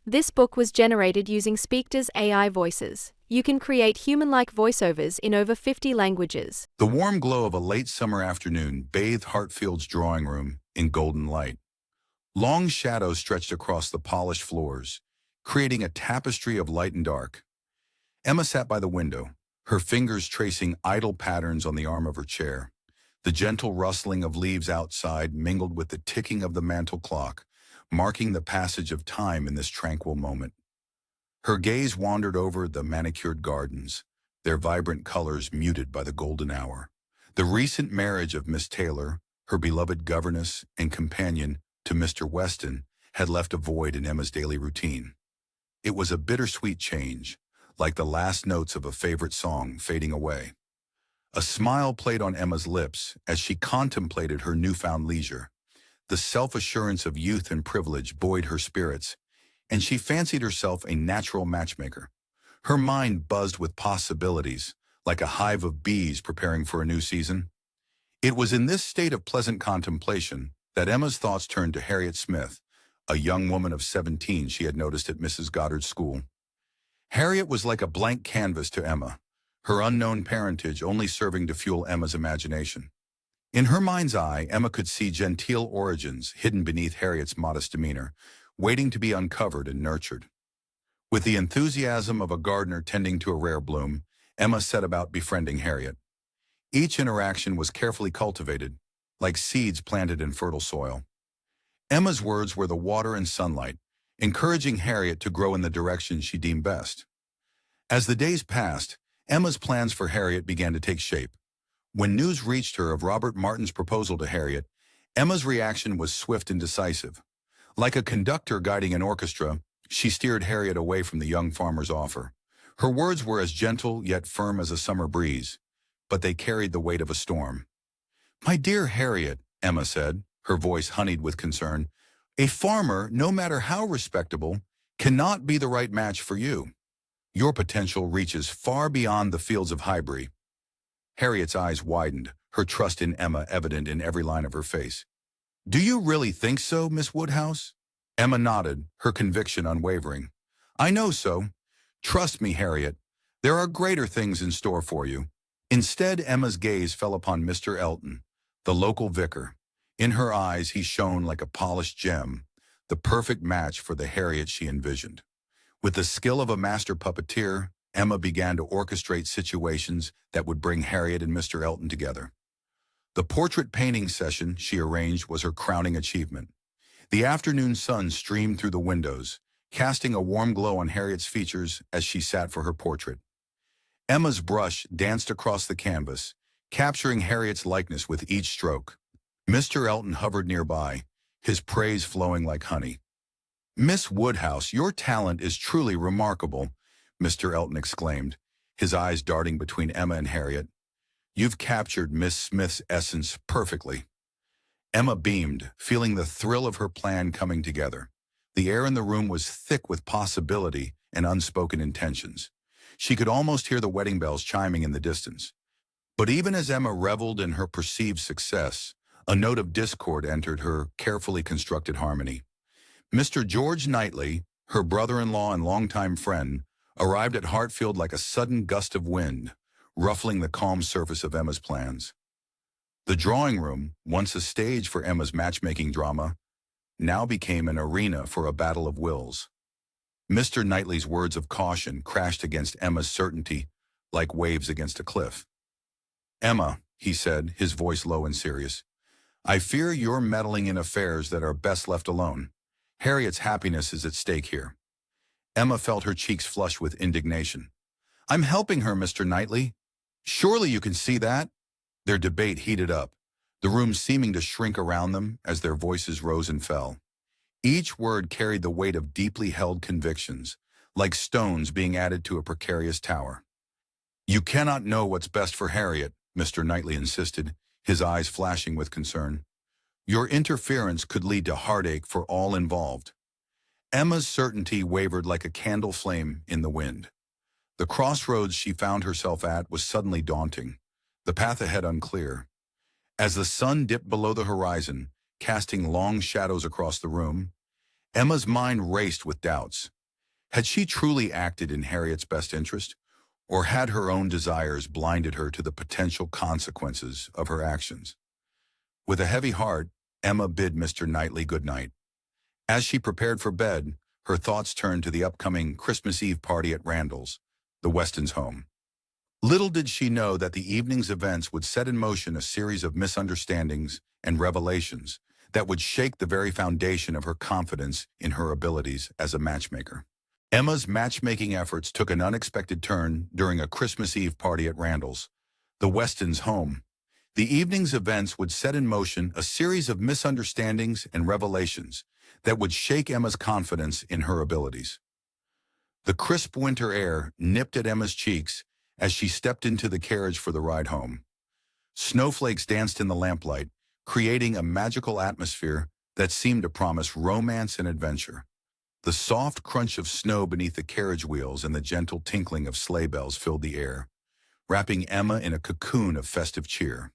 This book was generated using Speakter's AI voices. You can create human-like voiceovers in over 50 languages. The warm glow of a late summer afternoon bathed Hartfield's drawing room in golden light. Long shadows stretched across the polished floors, creating a tapestry of light and dark. Emma sat by the window, her fingers tracing idle patterns on the arm of her chair. The gentle rustling of leaves outside mingled with the ticking of the mantel clock, marking the passage of time in this tranquil moment. Her gaze wandered over the manicured gardens, their vibrant colors muted by the golden hour. The recent marriage of Miss Taylor, her beloved governess and companion, to Mr. Weston, had left a void in Emma's daily routine. It was a bittersweet change, like the last notes of a favorite song fading away. A smile played on Emma's lips as she contemplated her newfound leisure. The self-assurance of youth and privilege buoyed her spirits, and she fancied herself a natural matchmaker. Her mind buzzed with possibilities, like a hive of bees preparing for a new season. It was in this state of pleasant contemplation that Emma's thoughts turned to Harriet Smith, a young woman of 17 she had noticed at Mrs. Goddard's school. Harriet was like a blank canvas to Emma, her unknown parentage only serving to fuel Emma's imagination. In her mind's eye, Emma could see genteel origins hidden beneath Harriet's modest demeanor, waiting to be uncovered and nurtured. With the enthusiasm of a gardener tending to a rare bloom, Emma set about befriending Harriet. Each interaction was carefully cultivated, like seeds planted in fertile soil. Emma's words were the water and sunlight, encouraging Harriet to grow in the direction she deemed best. As the days passed, Emma's plans for Harriet began to take shape. When news reached her of Robert Martin's proposal to Harriet, Emma's reaction was swift and decisive. Like a conductor guiding an orchestra, she steered Harriet away from the young farmer's offer. Her words were as gentle yet firm as a summer breeze, but they carried the weight of a storm. "My dear Harriet," Emma said, her voice honeyed with concern, "a farmer, no matter how respectable, cannot be the right match for you. Your potential reaches far beyond the fields of Highbury." Harriet's eyes widened, her trust in Emma evident in every line of her face. "Do you really think so, Miss Woodhouse?" Emma nodded, her conviction unwavering. "I know so. Trust me, Harriet. There are greater things in store for you." Instead, Emma's gaze fell upon Mr. Elton, the local vicar. In her eyes, he shone like a polished gem, the perfect match for the Harriet she envisioned. With the skill of a master puppeteer, Emma began to orchestrate situations that would bring Harriet and Mr. Elton together. The portrait painting session she arranged was her crowning achievement. The afternoon sun streamed through the windows, casting a warm glow on Harriet's features as she sat for her portrait. Emma's brush danced across the canvas, capturing Harriet's likeness with each stroke. Mr. Elton hovered nearby, his praise flowing like honey. "Miss Woodhouse, your talent is truly remarkable," Mr. Elton exclaimed, his eyes darting between Emma and Harriet. "You've captured Miss Smith's essence perfectly." Emma beamed, feeling the thrill of her plan coming together. The air in the room was thick with possibility and unspoken intentions. She could almost hear the wedding bells chiming in the distance. But even as Emma reveled in her perceived success, a note of discord entered her carefully constructed harmony. Mr. George Knightley, her brother-in-law and longtime friend, arrived at Hartfield like a sudden gust of wind, ruffling the calm surface of Emma's plans. The drawing room, once a stage for Emma's matchmaking drama, now became an arena for a battle of wills. Mr. Knightley's words of caution crashed against Emma's certainty like waves against a cliff. "Emma," he said, his voice low and serious, "I fear you're meddling in affairs that are best left alone. Harriet's happiness is at stake here." Emma felt her cheeks flush with indignation. "I'm helping her, Mr. Knightley. Surely you can see that?" Their debate heated up, the room seeming to shrink around them as their voices rose and fell. Each word carried the weight of deeply held convictions, like stones being added to a precarious tower. "You cannot know what's best for Harriet," Mr. Knightley insisted, his eyes flashing with concern. "Your interference could lead to heartache for all involved." Emma's certainty wavered like a candle flame in the wind. The crossroads she found herself at was suddenly daunting, the path ahead unclear. As the sun dipped below the horizon, casting long shadows across the room, Emma's mind raced with doubts. Had she truly acted in Harriet's best interest, or had her own desires blinded her to the potential consequences of her actions? With a heavy heart, Emma bid Mr. Knightley good night. As she prepared for bed, her thoughts turned to the upcoming Christmas Eve party at Randall's, the Westons' home. Little did she know that the evening's events would set in motion a series of misunderstandings and revelations that would shake the very foundation of her confidence in her abilities as a matchmaker. Emma's matchmaking efforts took an unexpected turn during a Christmas Eve party at Randall's, the Westons' home. The evening's events would set in motion a series of misunderstandings and revelations that would shake Emma's confidence in her abilities. The crisp winter air nipped at Emma's cheeks as she stepped into the carriage for the ride home. Snowflakes danced in the lamplight, creating a magical atmosphere that seemed to promise romance and adventure. The soft crunch of snow beneath the carriage wheels and the gentle tinkling of sleigh bells filled the air, wrapping Emma in a cocoon of festive cheer.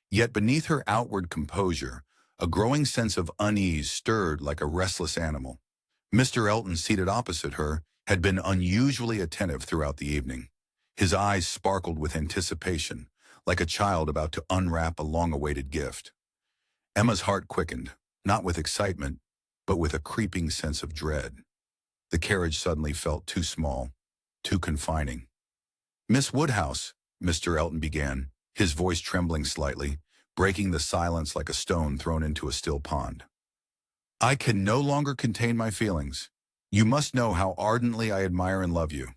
Yet beneath her outward composure, a growing sense of unease stirred like a restless animal. Mr. Elton, seated opposite her, had been unusually attentive throughout the evening. His eyes sparkled with anticipation, like a child about to unwrap a long-awaited gift. Emma's heart quickened, not with excitement, but with a creeping sense of dread. The carriage suddenly felt too small, too confining. "Miss Woodhouse," Mr. Elton began, his voice trembling slightly, breaking the silence like a stone thrown into a still pond. "I can no longer contain my feelings. You must know how ardently I admire and love you."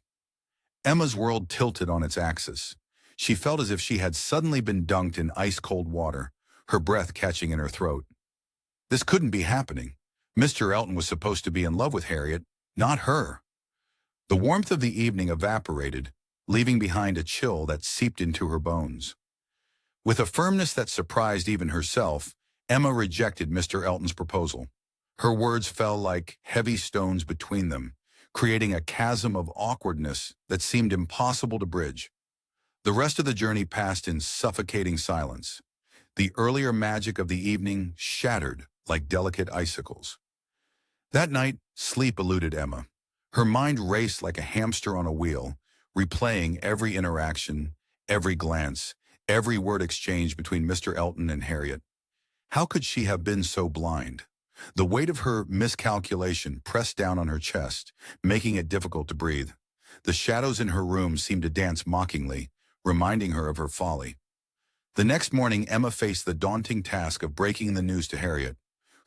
Emma's world tilted on its axis. She felt as if she had suddenly been dunked in ice-cold water, her breath catching in her throat. This couldn't be happening. Mr. Elton was supposed to be in love with Harriet, not her. The warmth of the evening evaporated, leaving behind a chill that seeped into her bones. With a firmness that surprised even herself, Emma rejected Mr. Elton's proposal. Her words fell like heavy stones between them, creating a chasm of awkwardness that seemed impossible to bridge. The rest of the journey passed in suffocating silence. The earlier magic of the evening shattered like delicate icicles. That night, sleep eluded Emma. Her mind raced like a hamster on a wheel, replaying every interaction, every glance, every word exchange between Mr. Elton and Harriet. How could she have been so blind? The weight of her miscalculation pressed down on her chest, making it difficult to breathe. The shadows in her room seemed to dance mockingly, reminding her of her folly. The next morning, Emma faced the daunting task of breaking the news to Harriet.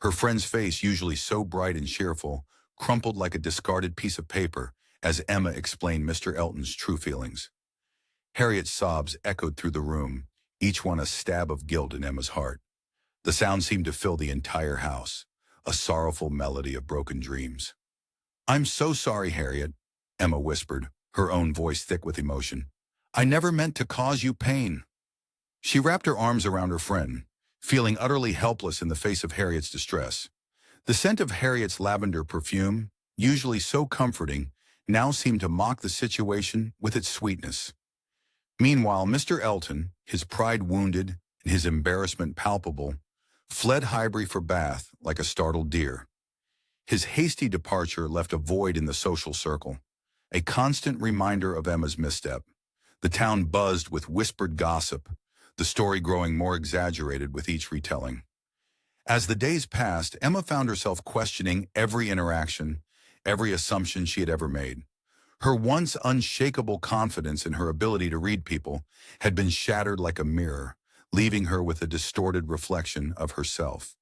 Her friend's face, usually so bright and cheerful, crumpled like a discarded piece of paper as Emma explained Mr. Elton's true feelings. Harriet's sobs echoed through the room, each one a stab of guilt in Emma's heart. The sound seemed to fill the entire house, a sorrowful melody of broken dreams. "I'm so sorry, Harriet," Emma whispered, her own voice thick with emotion. "I never meant to cause you pain." She wrapped her arms around her friend, feeling utterly helpless in the face of Harriet's distress. The scent of Harriet's lavender perfume, usually so comforting, now seemed to mock the situation with its sweetness. Meanwhile, Mr. Elton, his pride wounded and his embarrassment palpable, fled Highbury for Bath like a startled deer. His hasty departure left a void in the social circle, a constant reminder of Emma's misstep. The town buzzed with whispered gossip, the story growing more exaggerated with each retelling. As the days passed, Emma found herself questioning every interaction, every assumption she had ever made. Her once unshakable confidence in her ability to read people had been shattered like a mirror, leaving her with a distorted reflection of herself.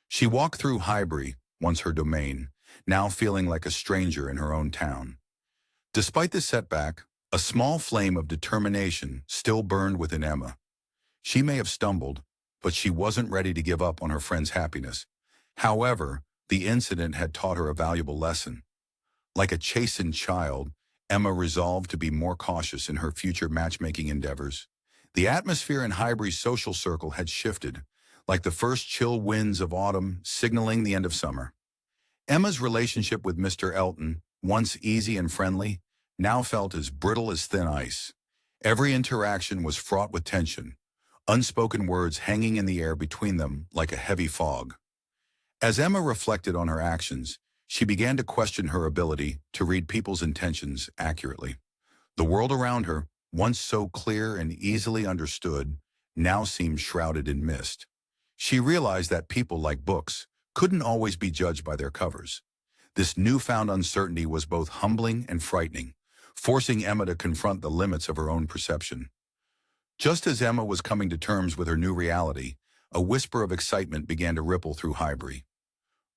She walked through Highbury, once her domain, now feeling like a stranger in her own town. Despite the setback, a small flame of determination still burned within Emma. She may have stumbled, but she wasn't ready to give up on her friend's happiness. However, the incident had taught her a valuable lesson. Like a chastened child, Emma resolved to be more cautious in her future matchmaking endeavors. The atmosphere in Highbury's social circle had shifted, like the first chill winds of autumn signaling the end of summer. Emma's relationship with Mr. Elton, once easy and friendly, now felt as brittle as thin ice. Every interaction was fraught with tension, unspoken words hanging in the air between them like a heavy fog. As Emma reflected on her actions, she began to question her ability to read people's intentions accurately. The world around her, once so clear and easily understood, now seemed shrouded in mist. She realized that people, like books, couldn't always be judged by their covers. This newfound uncertainty was both humbling and frightening, forcing Emma to confront the limits of her own perception. Just as Emma was coming to terms with her new reality, a whisper of excitement began to ripple through Highbury.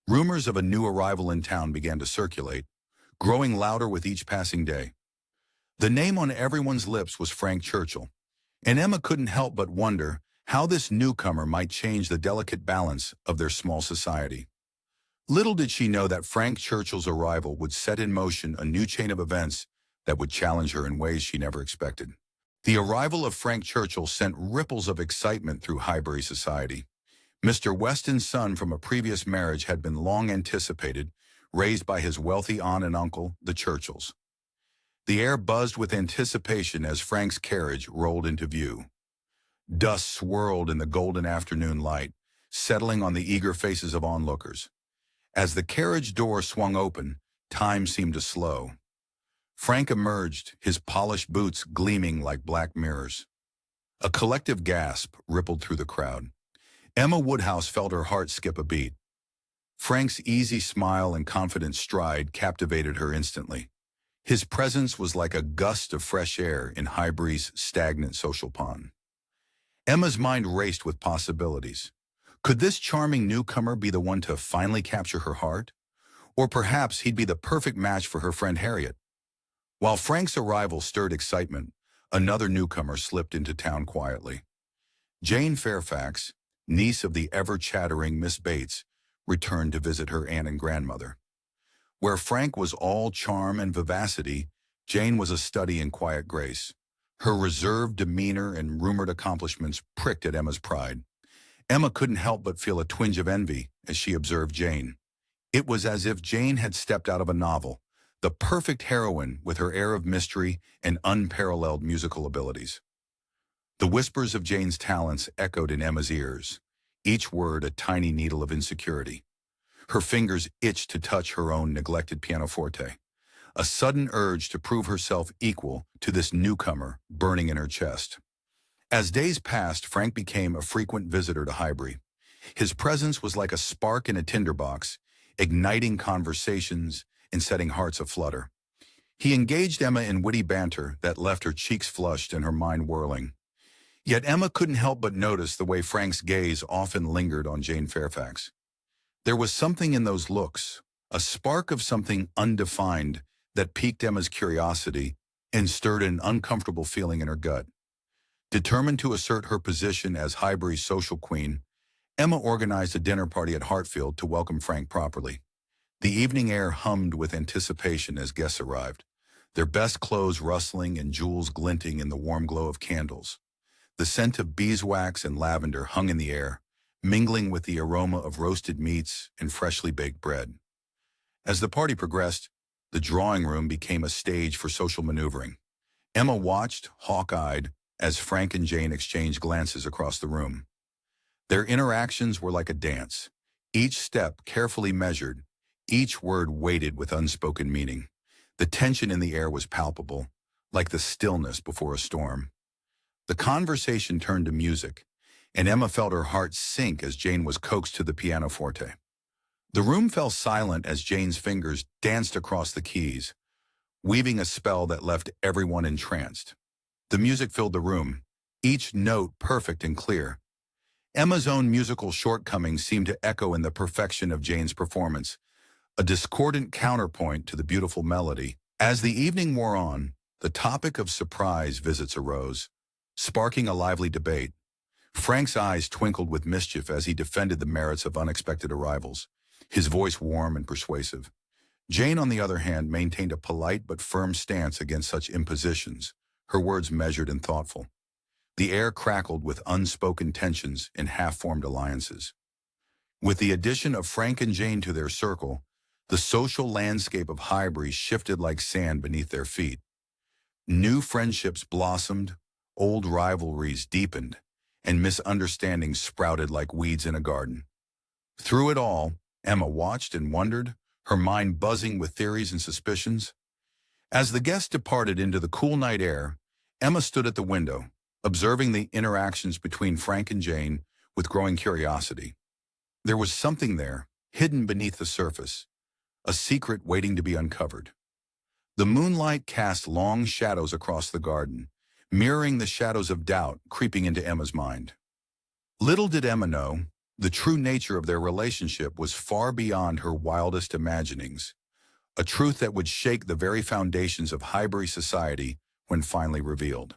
Rumors of a new arrival in town began to circulate, growing louder with each passing day. The name on everyone's lips was Frank Churchill, and Emma couldn't help but wonder how this newcomer might change the delicate balance of their small society. Little did she know that Frank Churchill's arrival would set in motion a new chain of events that would challenge her in ways she never expected. The arrival of Frank Churchill sent ripples of excitement through Highbury society. Mr. Weston's son from a previous marriage had been long anticipated, raised by his wealthy aunt and uncle, the Churchills. The air buzzed with anticipation as Frank's carriage rolled into view. Dust swirled in the golden afternoon light, settling on the eager faces of onlookers. As the carriage door swung open, time seemed to slow. Frank emerged, his polished boots gleaming like black mirrors. A collective gasp rippled through the crowd. Emma Woodhouse felt her heart skip a beat. Frank's easy smile and confident stride captivated her instantly. His presence was like a gust of fresh air in Highbury's stagnant social pond. Emma's mind raced with possibilities. Could this charming newcomer be the one to finally capture her heart? Or perhaps he'd be the perfect match for her friend Harriet. While Frank's arrival stirred excitement, another newcomer slipped into town quietly. Jane Fairfax, niece of the ever-chattering Miss Bates, returned to visit her aunt and grandmother. Where Frank was all charm and vivacity, Jane was a study in quiet grace. Her reserved demeanor and rumored accomplishments pricked at Emma's pride. Emma couldn't help but feel a twinge of envy as she observed Jane. It was as if Jane had stepped out of a novel, the perfect heroine with her air of mystery and unparalleled musical abilities. The whispers of Jane's talents echoed in Emma's ears, each word a tiny needle of insecurity. Her fingers itched to touch her own neglected pianoforte, a sudden urge to prove herself equal to this newcomer burning in her chest. As days passed, Frank became a frequent visitor to Highbury. His presence was like a spark in a tinderbox, igniting conversations and setting hearts aflutter. He engaged Emma in witty banter that left her cheeks flushed and her mind whirling. Yet Emma couldn't help but notice the way Frank's gaze often lingered on Jane Fairfax. There was something in those looks, a spark of something undefined that piqued Emma's curiosity and stirred an uncomfortable feeling in her gut. Determined to assert her position as Highbury's social queen, Emma organized a dinner party at Hartfield to welcome Frank properly. The evening air hummed with anticipation as guests arrived, their best clothes rustling and jewels glinting in the warm glow of candles. The scent of beeswax and lavender hung in the air, mingling with the aroma of roasted meats and freshly baked bread. As the party progressed, the drawing room became a stage for social maneuvering. Emma watched, hawk-eyed, as Frank and Jane exchanged glances across the room. Their interactions were like a dance, each step carefully measured, each word weighted with unspoken meaning. The tension in the air was palpable, like the stillness before a storm. The conversation turned to music, and Emma felt her heart sink as Jane was coaxed to the pianoforte. The room fell silent as Jane's fingers danced across the keys, weaving a spell that left everyone entranced. The music filled the room, each note perfect and clear. Emma's own musical shortcomings seemed to echo in the perfection of Jane's performance, a discordant counterpoint to the beautiful melody. As the evening wore on, the topic of surprise visits arose, sparking a lively debate. Frank's eyes twinkled with mischief as he defended the merits of unexpected arrivals, his voice warm and persuasive. Jane, on the other hand, maintained a polite but firm stance against such impositions, her words measured and thoughtful. The air crackled with unspoken tensions and half-formed alliances. With the addition of Frank and Jane to their circle, the social landscape of Highbury shifted like sand beneath their feet. New friendships blossomed, old rivalries deepened, and misunderstandings sprouted like weeds in a garden. Through it all, Emma watched and wondered, her mind buzzing with theories and suspicions. As the guests departed into the cool night air, Emma stood at the window, observing the interactions between Frank and Jane with growing curiosity. There was something there, hidden beneath the surface, a secret waiting to be uncovered. The moonlight cast long shadows across the garden, mirroring the shadows of doubt creeping into Emma's mind. Little did Emma know, the true nature of their relationship was far beyond her wildest imaginings, a truth that would shake the very foundations of Highbury society when finally revealed.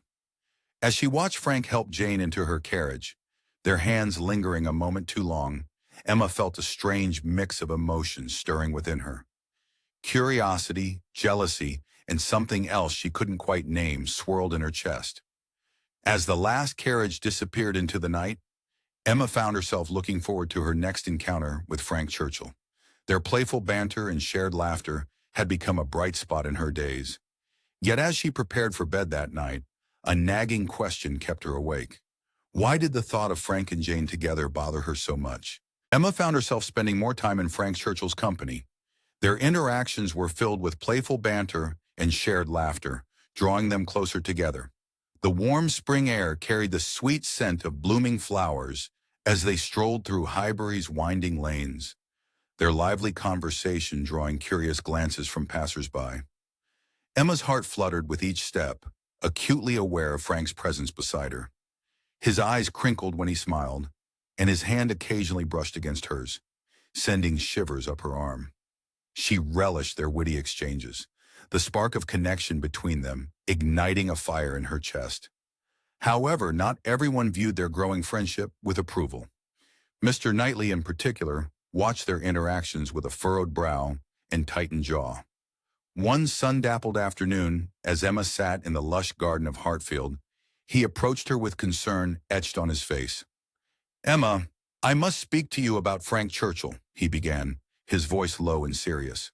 As she watched Frank help Jane into her carriage, their hands lingering a moment too long, Emma felt a strange mix of emotions stirring within her. Curiosity, jealousy, and something else she couldn't quite name swirled in her chest. As the last carriage disappeared into the night, Emma found herself looking forward to her next encounter with Frank Churchill. Their playful banter and shared laughter had become a bright spot in her days. Yet as she prepared for bed that night, a nagging question kept her awake. Why did the thought of Frank and Jane together bother her so much? Emma found herself spending more time in Frank Churchill's company. Their interactions were filled with playful banter and shared laughter, drawing them closer together. The warm spring air carried the sweet scent of blooming flowers as they strolled through Highbury's winding lanes, their lively conversation drawing curious glances from passers-by. Emma's heart fluttered with each step, acutely aware of Frank's presence beside her. His eyes crinkled when he smiled, and his hand occasionally brushed against hers, sending shivers up her arm. She relished their witty exchanges, the spark of connection between them igniting a fire in her chest. However, not everyone viewed their growing friendship with approval. Mr. Knightley, in particular, watched their interactions with a furrowed brow and tightened jaw. One sun-dappled afternoon, as Emma sat in the lush garden of Hartfield, he approached her with concern etched on his face. "Emma, I must speak to you about Frank Churchill," he began, his voice low and serious.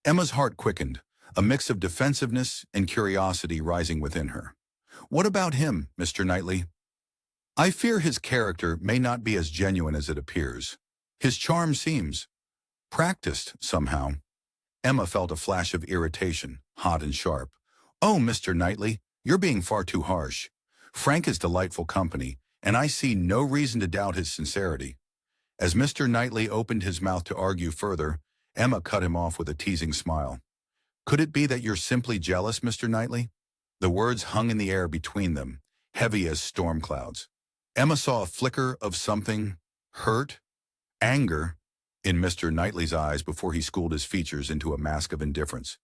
Emma's heart quickened, a mix of defensiveness and curiosity rising within her. "What about him, Mr. Knightley?" "I fear his character may not be as genuine as it appears. His charm seems practiced somehow." Emma felt a flash of irritation, hot and sharp. "Oh, Mr. Knightley, you're being far too harsh. Frank is delightful company, and I see no reason to doubt his sincerity." As Mr. Knightley opened his mouth to argue further, Emma cut him off with a teasing smile. "Could it be that you're simply jealous, Mr. Knightley?" The words hung in the air between them, heavy as storm clouds. Emma saw a flicker of something, hurt, anger, in Mr. Knightley's eyes before he schooled his features into a mask of indifference.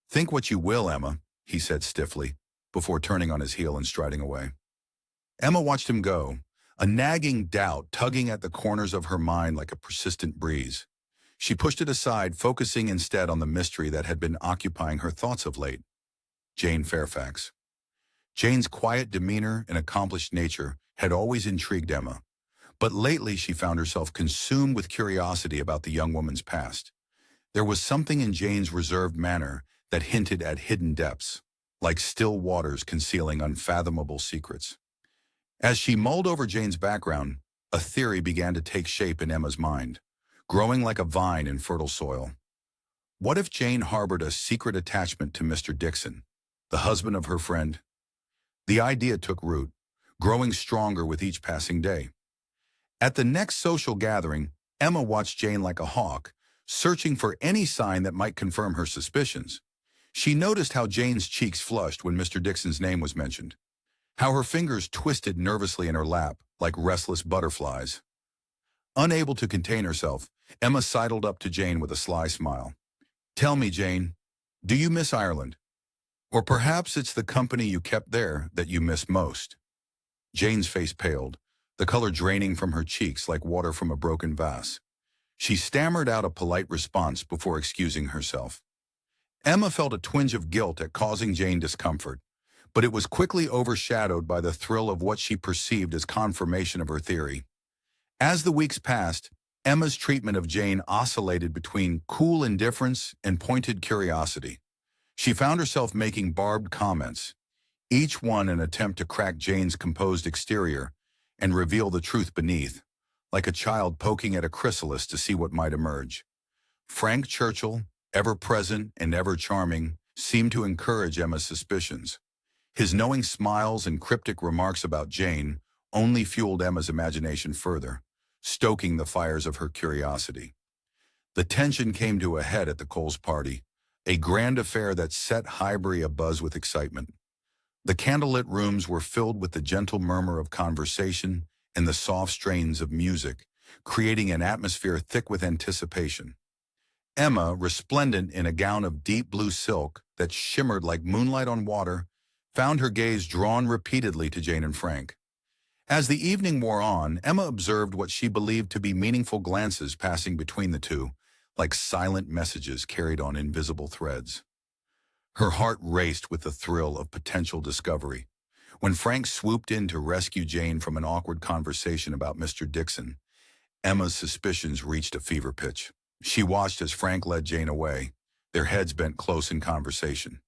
"Think what you will, Emma," he said stiffly, before turning on his heel and striding away. Emma watched him go, a nagging doubt tugging at the corners of her mind like a persistent breeze. She pushed it aside, focusing instead on the mystery that had been occupying her thoughts of late. Jane Fairfax. Jane's quiet demeanor and accomplished nature had always intrigued Emma, but lately she found herself consumed with curiosity about the young woman's past. There was something in Jane's reserved manner that hinted at hidden depths, like still waters concealing unfathomable secrets. As she mulled over Jane's background, a theory began to take shape in Emma's mind, growing like a vine in fertile soil. What if Jane harbored a secret attachment to Mr. Dixon, the husband of her friend? The idea took root, growing stronger with each passing day. At the next social gathering, Emma watched Jane like a hawk, searching for any sign that might confirm her suspicions. She noticed how Jane's cheeks flushed when Mr. Dixon's name was mentioned, how her fingers twisted nervously in her lap like restless butterflies. Unable to contain herself, Emma sidled up to Jane with a sly smile. "Tell me, Jane, do you miss Ireland? Or perhaps it's the company you kept there that you miss most?" Jane's face paled, the color draining from her cheeks like water from a broken vase. She stammered out a polite response before excusing herself. Emma felt a twinge of guilt at causing Jane discomfort, but it was quickly overshadowed by the thrill of what she perceived as confirmation of her theory. As the weeks passed, Emma's treatment of Jane oscillated between cool indifference and pointed curiosity. She found herself making barbed comments, each one an attempt to crack Jane's composed exterior and reveal the truth beneath, like a child poking at a chrysalis to see what might emerge. Frank Churchill, ever present and ever charming, seemed to encourage Emma's suspicions. His knowing smiles and cryptic remarks about Jane only fueled Emma's imagination further, stoking the fires of her curiosity. The tension came to a head at the Coles party, a grand affair that set Highbury abuzz with excitement. The candlelit rooms were filled with the gentle murmur of conversation and the soft strains of music, creating an atmosphere thick with anticipation. Emma, resplendent in a gown of deep blue silk that shimmered like moonlight on water, found her gaze drawn repeatedly to Jane and Frank. As the evening wore on, Emma observed what she believed to be meaningful glances passing between the two, like silent messages carried on invisible threads. Her heart raced with the thrill of potential discovery. When Frank swooped in to rescue Jane from an awkward conversation about Mr. Dixon, Emma's suspicions reached a fever pitch. She watched as Frank led Jane away, their heads bent close in conversation.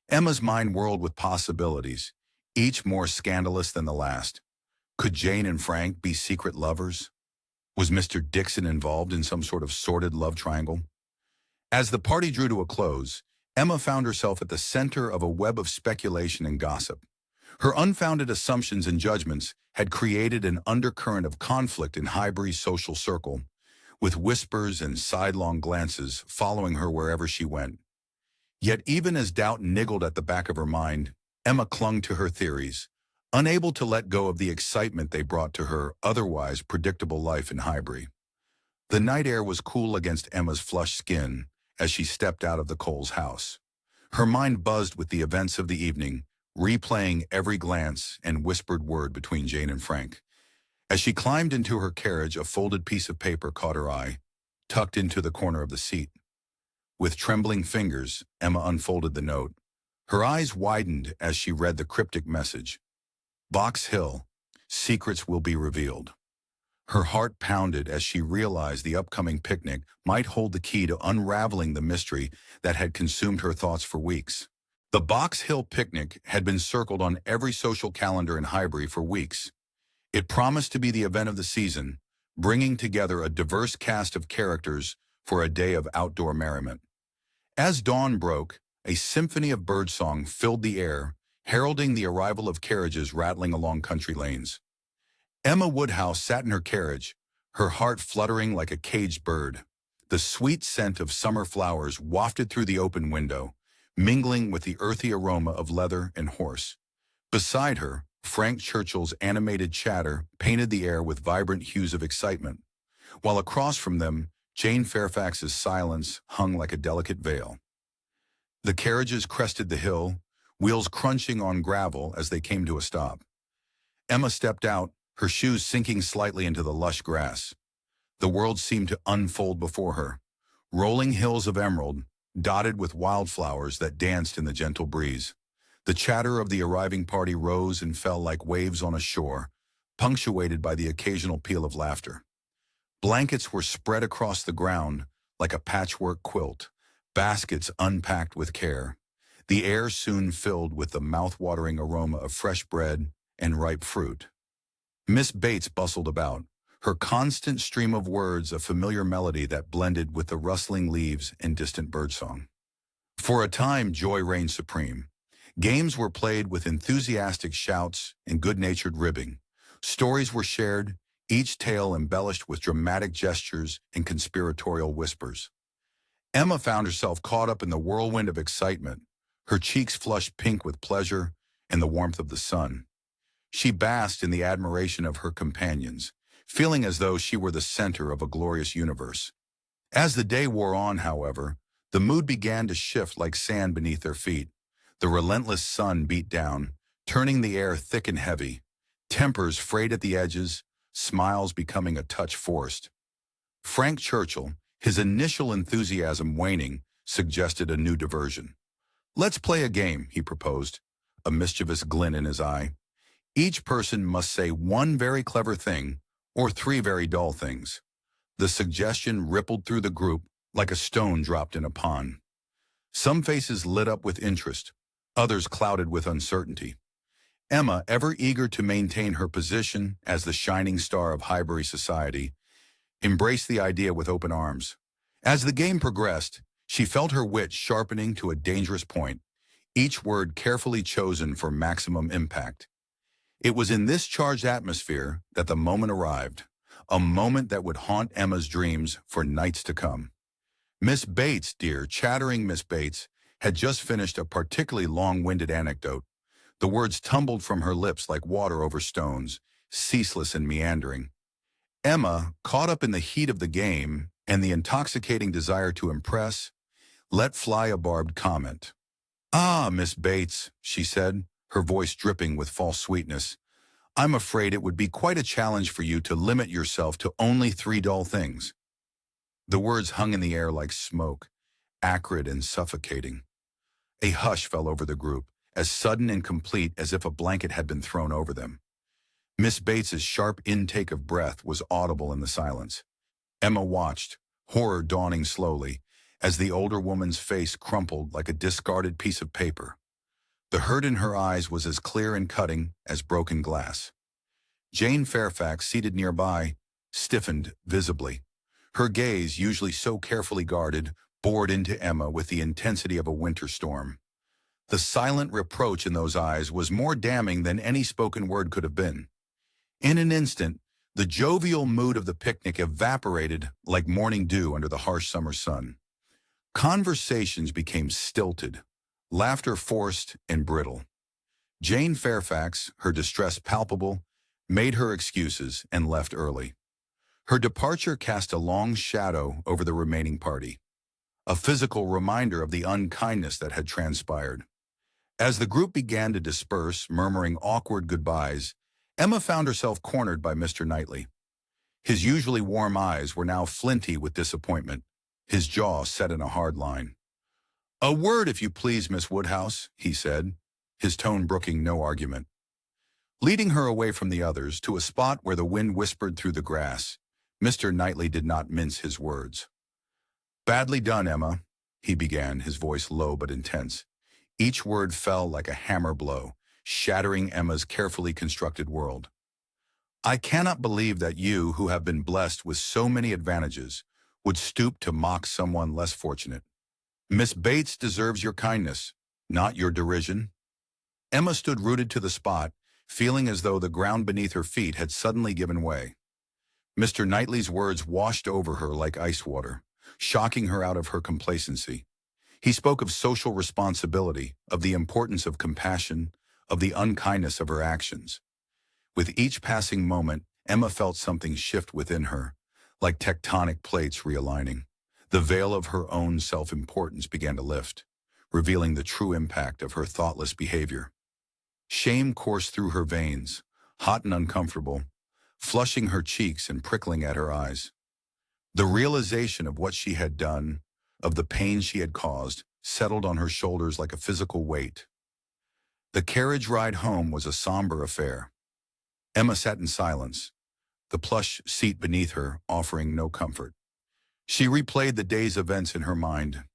Emma's mind whirled with possibilities, each more scandalous than the last. Could Jane and Frank be secret lovers? Was Mr. Dixon involved in some sort of sordid love triangle? As the party drew to a close, Emma found herself at the center of a web of speculation and gossip. Her unfounded assumptions and judgments had created an undercurrent of conflict in Highbury's social circle, with whispers and sidelong glances following her wherever she went. Yet even as doubt niggled at the back of her mind, Emma clung to her theories, unable to let go of the excitement they brought to her otherwise predictable life in Highbury. The night air was cool against Emma's flushed skin as she stepped out of the Coles house. Her mind buzzed with the events of the evening, replaying every glance and whispered word between Jane and Frank. As she climbed into her carriage, a folded piece of paper caught her eye, tucked into the corner of the seat. With trembling fingers, Emma unfolded the note. Her eyes widened as she read the cryptic message. Box Hill, secrets will be revealed. Her heart pounded as she realized the upcoming picnic might hold the key to unraveling the mystery that had consumed her thoughts for weeks. The Box Hill picnic had been circled on every social calendar in Highbury for weeks. It promised to be the event of the season, bringing together a diverse cast of characters for a day of outdoor merriment. As dawn broke, a symphony of birdsong filled the air, heralding the arrival of carriages rattling along country lanes. Emma Woodhouse sat in her carriage, her heart fluttering like a caged bird. The sweet scent of summer flowers wafted through the open window, mingling with the earthy aroma of leather and horse. Beside her, Frank Churchill's animated chatter painted the air with vibrant hues of excitement, while across from them, Jane Fairfax's silence hung like a delicate veil. The carriages crested the hill, wheels crunching on gravel as they came to a stop. Emma stepped out, her shoes sinking slightly into the lush grass. The world seemed to unfold before her, rolling hills of emerald, dotted with wildflowers that danced in the gentle breeze. The chatter of the arriving party rose and fell like waves on a shore, punctuated by the occasional peal of laughter. Blankets were spread across the ground like a patchwork quilt, baskets unpacked with care. The air soon filled with the mouth-watering aroma of fresh bread and ripe fruit. Miss Bates bustled about, her constant stream of words a familiar melody that blended with the rustling leaves and distant birdsong. For a time, joy reigned supreme. Games were played with enthusiastic shouts and good-natured ribbing. Stories were shared, each tale embellished with dramatic gestures and conspiratorial whispers. Emma found herself caught up in the whirlwind of excitement, her cheeks flushed pink with pleasure and the warmth of the sun. She basked in the admiration of her companions, feeling as though she were the center of a glorious universe. As the day wore on, however, the mood began to shift like sand beneath their feet. The relentless sun beat down, turning the air thick and heavy, tempers frayed at the edges, smiles becoming a touch forced. Frank Churchill, his initial enthusiasm waning, suggested a new diversion. "Let's play a game," he proposed, a mischievous glint in his eye. "Each person must say one very clever thing, or three very dull things." The suggestion rippled through the group like a stone dropped in a pond. Some faces lit up with interest, others clouded with uncertainty. Emma, ever eager to maintain her position as the shining star of Highbury society, embraced the idea with open arms. As the game progressed, she felt her wit sharpening to a dangerous point, each word carefully chosen for maximum impact. It was in this charged atmosphere that the moment arrived, a moment that would haunt Emma's dreams for nights to come. Miss Bates, dear chattering Miss Bates, had just finished a particularly long-winded anecdote. The words tumbled from her lips like water over stones, ceaseless and meandering. Emma, caught up in the heat of the game and the intoxicating desire to impress, let fly a barbed comment. "Ah, Miss Bates," she said, her voice dripping with false sweetness, "I'm afraid it would be quite a challenge for you to limit yourself to only 3 dull things." The words hung in the air like smoke, acrid and suffocating. A hush fell over the group, as sudden and complete as if a blanket had been thrown over them. Miss Bates's sharp intake of breath was audible in the silence. Emma watched, horror dawning slowly, as the older woman's face crumpled like a discarded piece of paper. The hurt in her eyes was as clear and cutting as broken glass. Jane Fairfax, seated nearby, stiffened visibly. Her gaze, usually so carefully guarded, bored into Emma with the intensity of a winter storm. The silent reproach in those eyes was more damning than any spoken word could have been. In an instant, the jovial mood of the picnic evaporated like morning dew under the harsh summer sun. Conversations became stilted, laughter forced and brittle. Jane Fairfax, her distress palpable, made her excuses and left early. Her departure cast a long shadow over the remaining party, a physical reminder of the unkindness that had transpired. As the group began to disperse, murmuring awkward goodbyes, Emma found herself cornered by Mr. Knightley. His usually warm eyes were now flinty with disappointment, his jaw set in a hard line. "A word, if you please, Miss Woodhouse," he said, his tone brooking no argument. Leading her away from the others to a spot where the wind whispered through the grass, Mr. Knightley did not mince his words. "Badly done, Emma," he began, his voice low but intense. Each word fell like a hammer blow, shattering Emma's carefully constructed world. "I cannot believe that you, who have been blessed with so many advantages, would stoop to mock someone less fortunate. Miss Bates deserves your kindness, not your derision." Emma stood rooted to the spot, feeling as though the ground beneath her feet had suddenly given way. Mr. Knightley's words washed over her like ice water, shocking her out of her complacency. He spoke of social responsibility, of the importance of compassion, of the unkindness of her actions. With each passing moment, Emma felt something shift within her, like tectonic plates realigning. The veil of her own self-importance began to lift, revealing the true impact of her thoughtless behavior. Shame coursed through her veins, hot and uncomfortable, flushing her cheeks and prickling at her eyes. The realization of what she had done, of the pain she had caused, settled on her shoulders like a physical weight. The carriage ride home was a somber affair. Emma sat in silence, the plush seat beneath her offering no comfort. She replayed the day's events in her mind,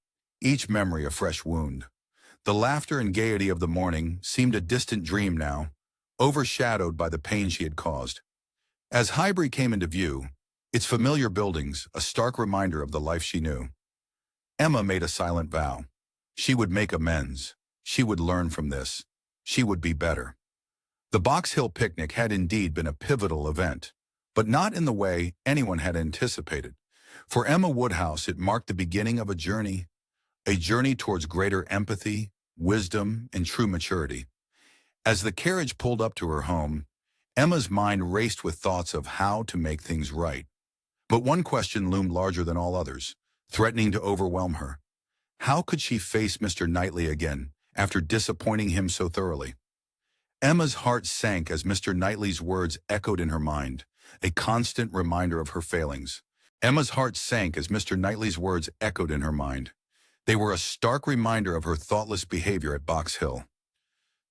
each memory a fresh wound. The laughter and gaiety of the morning seemed a distant dream now, overshadowed by the pain she had caused. As Highbury came into view, its familiar buildings a stark reminder of the life she knew, Emma made a silent vow. She would make amends. She would learn from this. She would be better. The Box Hill picnic had indeed been a pivotal event, but not in the way anyone had anticipated. For Emma Woodhouse, it marked the beginning of a journey towards greater empathy, wisdom, and true maturity. As the carriage pulled up to her home, Emma's mind raced with thoughts of how to make things right. But one question loomed larger than all others, threatening to overwhelm her. How could she face Mr. Knightley again after disappointing him so thoroughly? Emma's heart sank as Mr. Knightley's words echoed in her mind, a constant reminder of her failings. Emma's heart sank as Mr. Knightley's words echoed in her mind. They were a stark reminder of her thoughtless behavior at Box Hill.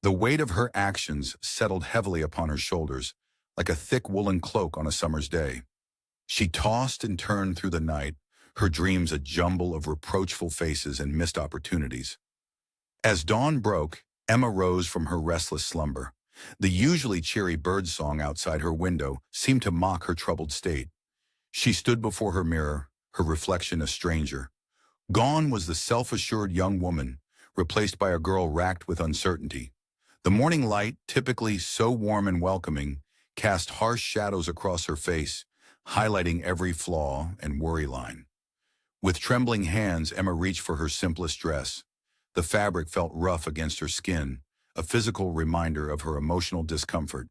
The weight of her actions settled heavily upon her shoulders, like a thick woolen cloak on a summer's day. She tossed and turned through the night, her dreams a jumble of reproachful faces and missed opportunities. As dawn broke, Emma rose from her restless slumber. The usually cheery birdsong outside her window seemed to mock her troubled state. She stood before her mirror, her reflection a stranger. Gone was the self-assured young woman, replaced by a girl racked with uncertainty. The morning light, typically so warm and welcoming, cast harsh shadows across her face, highlighting every flaw and worry line. With trembling hands, Emma reached for her simplest dress. The fabric felt rough against her skin, a physical reminder of her emotional discomfort.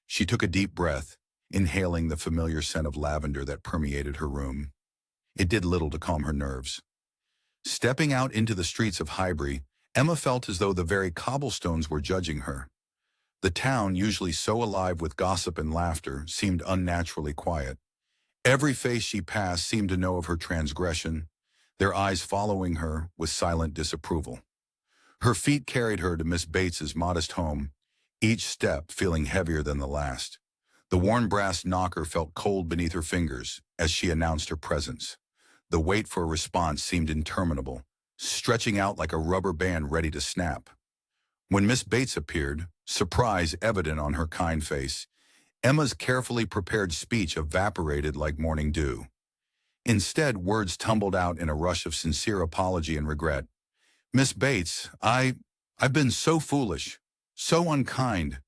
She took a deep breath, inhaling the familiar scent of lavender that permeated her room. It did little to calm her nerves. Stepping out into the streets of Highbury, Emma felt as though the very cobblestones were judging her. The town, usually so alive with gossip and laughter, seemed unnaturally quiet. Every face she passed seemed to know of her transgression, their eyes following her with silent disapproval. Her feet carried her to Miss Bates's modest home, each step feeling heavier than the last. The worn brass knocker felt cold beneath her fingers as she announced her presence. The wait for a response seemed interminable, stretching out like a rubber band ready to snap. When Miss Bates appeared, surprise evident on her kind face, Emma's carefully prepared speech evaporated like morning dew. Instead, words tumbled out in a rush of sincere apology and regret. "Miss Bates, I've been so foolish, so unkind.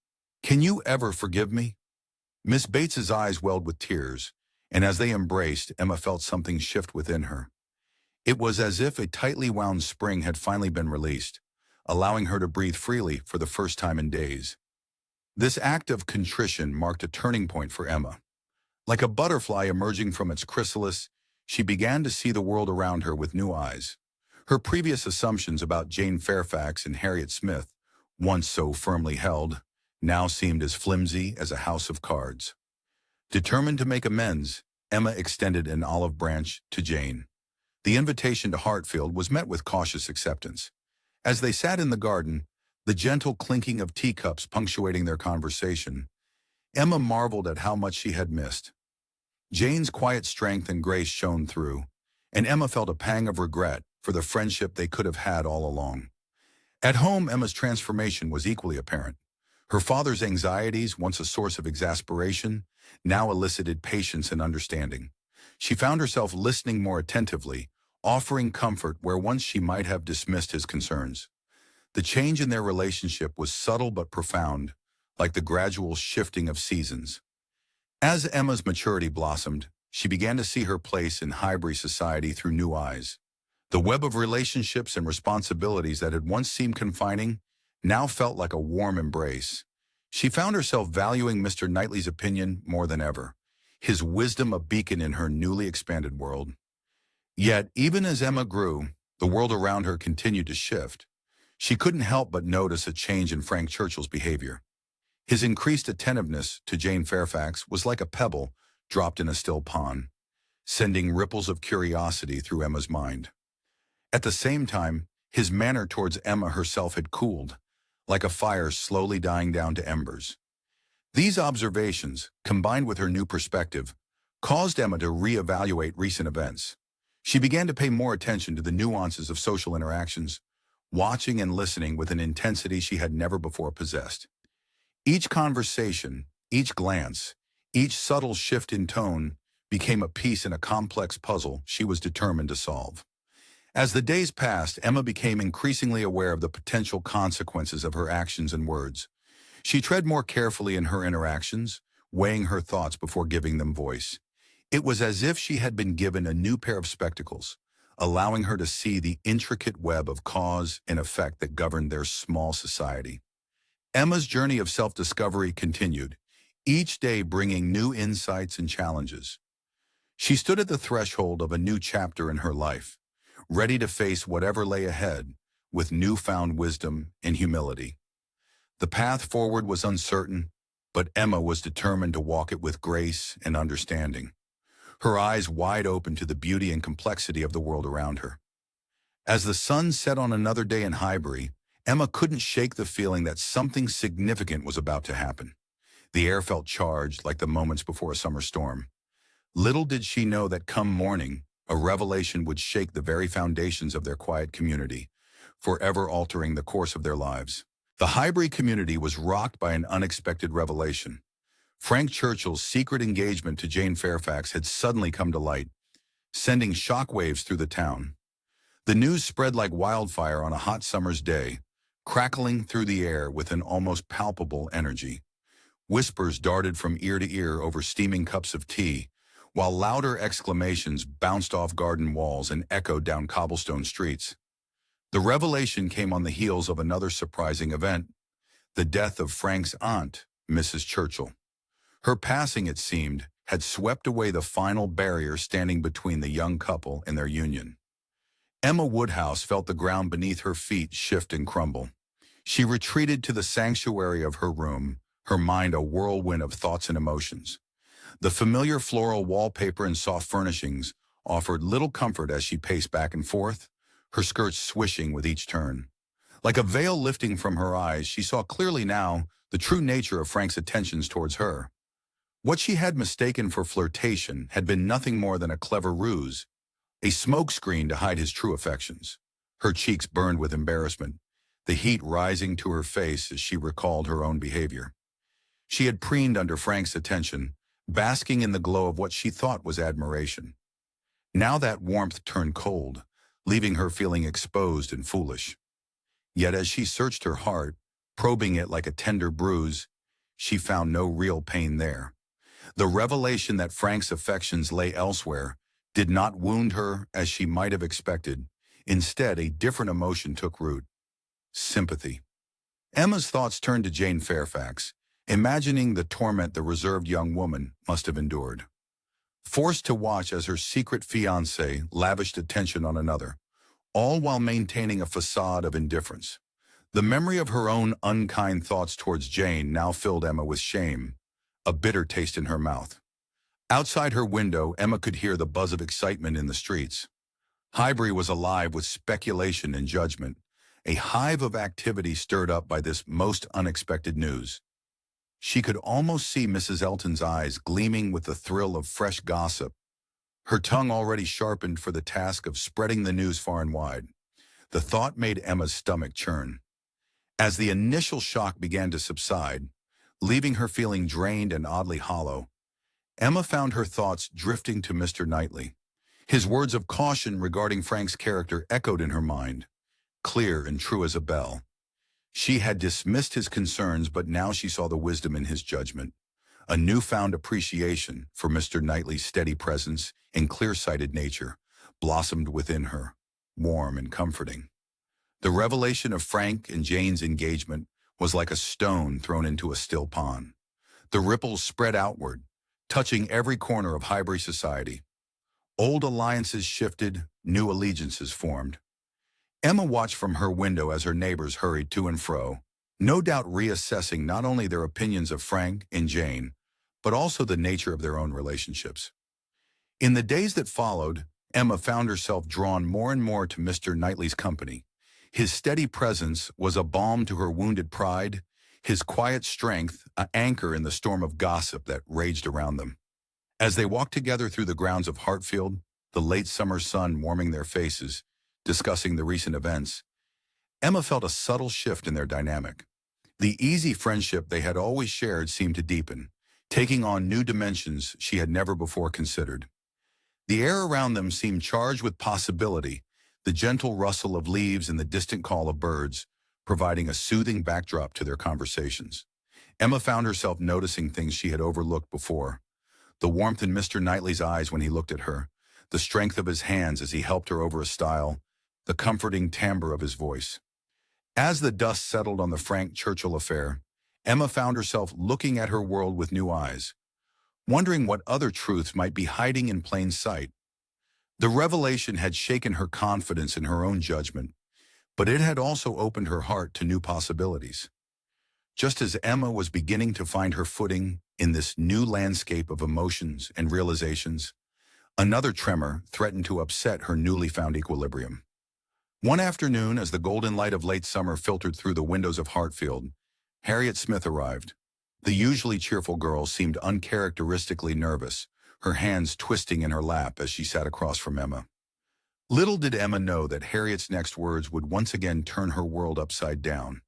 Can you ever forgive me?" Miss Bates's eyes welled with tears, and as they embraced, Emma felt something shift within her. It was as if a tightly wound spring had finally been released, allowing her to breathe freely for the first time in days. This act of contrition marked a turning point for Emma. Like a butterfly emerging from its chrysalis, she began to see the world around her with new eyes. Her previous assumptions about Jane Fairfax and Harriet Smith, once so firmly held, now seemed as flimsy as a house of cards. Determined to make amends, Emma extended an olive branch to Jane. The invitation to Hartfield was met with cautious acceptance. As they sat in the garden, the gentle clinking of teacups punctuating their conversation, Emma marveled at how much she had missed. Jane's quiet strength and grace shone through, and Emma felt a pang of regret for the friendship they could have had all along. At home, Emma's transformation was equally apparent. Her father's anxieties, once a source of exasperation, now elicited patience and understanding. She found herself listening more attentively, offering comfort where once she might have dismissed his concerns. The change in their relationship was subtle but profound, like the gradual shifting of seasons. As Emma's maturity blossomed, she began to see her place in Highbury society through new eyes. The web of relationships and responsibilities that had once seemed confining now felt like a warm embrace. She found herself valuing Mr. Knightley's opinion more than ever, his wisdom a beacon in her newly expanded world. Yet, even as Emma grew, the world around her continued to shift. She couldn't help but notice a change in Frank Churchill's behavior. His increased attentiveness to Jane Fairfax was like a pebble dropped in a still pond, sending ripples of curiosity through Emma's mind. At the same time, his manner towards Emma herself had cooled, like a fire slowly dying down to embers. These observations, combined with her new perspective, caused Emma to reevaluate recent events. She began to pay more attention to the nuances of social interactions, watching and listening with an intensity she had never before possessed. Each conversation, each glance, each subtle shift in tone became a piece in a complex puzzle she was determined to solve. As the days passed, Emma became increasingly aware of the potential consequences of her actions and words. She tread more carefully in her interactions, weighing her thoughts before giving them voice. It was as if she had been given a new pair of spectacles, allowing her to see the intricate web of cause and effect that governed their small society. Emma's journey of self-discovery continued, each day bringing new insights and challenges. She stood at the threshold of a new chapter in her life, ready to face whatever lay ahead with newfound wisdom and humility. The path forward was uncertain, but Emma was determined to walk it with grace and understanding, her eyes wide open to the beauty and complexity of the world around her. As the sun set on another day in Highbury, Emma couldn't shake the feeling that something significant was about to happen. The air felt charged like the moments before a summer storm. Little did she know that come morning, a revelation would shake the very foundations of their quiet community, forever altering the course of their lives. The Highbury community was rocked by an unexpected revelation. Frank Churchill's secret engagement to Jane Fairfax had suddenly come to light, sending shockwaves through the town. The news spread like wildfire on a hot summer's day, crackling through the air with an almost palpable energy. Whispers darted from ear to ear over steaming cups of tea, while louder exclamations bounced off garden walls and echoed down cobblestone streets. The revelation came on the heels of another surprising event, the death of Frank's aunt, Mrs. Churchill. Her passing, it seemed, had swept away the final barrier standing between the young couple and their union. Emma Woodhouse felt the ground beneath her feet shift and crumble. She retreated to the sanctuary of her room, her mind a whirlwind of thoughts and emotions. The familiar floral wallpaper and soft furnishings offered little comfort as she paced back and forth, her skirts swishing with each turn. Like a veil lifting from her eyes, she saw clearly now the true nature of Frank's attentions towards her. What she had mistaken for flirtation had been nothing more than a clever ruse, a smokescreen to hide his true affections. Her cheeks burned with embarrassment, the heat rising to her face as she recalled her own behavior. She had preened under Frank's attention, basking in the glow of what she thought was admiration. Now that warmth turned cold, leaving her feeling exposed and foolish. Yet as she searched her heart, probing it like a tender bruise, she found no real pain there. The revelation that Frank's affections lay elsewhere did not wound her as she might have expected. Instead, a different emotion took root: sympathy. Emma's thoughts turned to Jane Fairfax, imagining the torment the reserved young woman must have endured. Forced to watch as her secret fiancé lavished attention on another, all while maintaining a facade of indifference. The memory of her own unkind thoughts towards Jane now filled Emma with shame, a bitter taste in her mouth. Outside her window, Emma could hear the buzz of excitement in the streets. Highbury was alive with speculation and judgment, a hive of activity stirred up by this most unexpected news. She could almost see Mrs. Elton's eyes gleaming with the thrill of fresh gossip, her tongue already sharpened for the task of spreading the news far and wide. The thought made Emma's stomach churn. As the initial shock began to subside, leaving her feeling drained and oddly hollow, Emma found her thoughts drifting to Mr. Knightley. His words of caution regarding Frank's character echoed in her mind, clear and true as a bell. She had dismissed his concerns, but now she saw the wisdom in his judgment. A newfound appreciation for Mr. Knightley's steady presence and clear-sighted nature blossomed within her, warm and comforting. The revelation of Frank and Jane's engagement was like a stone thrown into a still pond. The ripples spread outward, touching every corner of Highbury society. Old alliances shifted, new allegiances formed. Emma watched from her window as her neighbors hurried to and fro, no doubt reassessing not only their opinions of Frank and Jane, but also the nature of their own relationships. In the days that followed, Emma found herself drawn more and more to Mr. Knightley's company. His steady presence was a balm to her wounded pride, his quiet strength an anchor in the storm of gossip that raged around them. As they walked together through the grounds of Hartfield, the late summer sun warming their faces, discussing the recent events, Emma felt a subtle shift in their dynamic. The easy friendship they had always shared seemed to deepen, taking on new dimensions she had never before considered. The air around them seemed charged with possibility, the gentle rustle of leaves and the distant call of birds, providing a soothing backdrop to their conversations. Emma found herself noticing things she had overlooked before. The warmth in Mr. Knightley's eyes when he looked at her, the strength of his hands as he helped her over a stile, the comforting timbre of his voice. As the dust settled on the Frank Churchill affair, Emma found herself looking at her world with new eyes, wondering what other truths might be hiding in plain sight. The revelation had shaken her confidence in her own judgment, but it had also opened her heart to new possibilities. Just as Emma was beginning to find her footing in this new landscape of emotions and realizations, another tremor threatened to upset her newly found equilibrium. One afternoon, as the golden light of late summer filtered through the windows of Hartfield, Harriet Smith arrived. The usually cheerful girl seemed uncharacteristically nervous, her hands twisting in her lap as she sat across from Emma. Little did Emma know that Harriet's next words would once again turn her world upside down,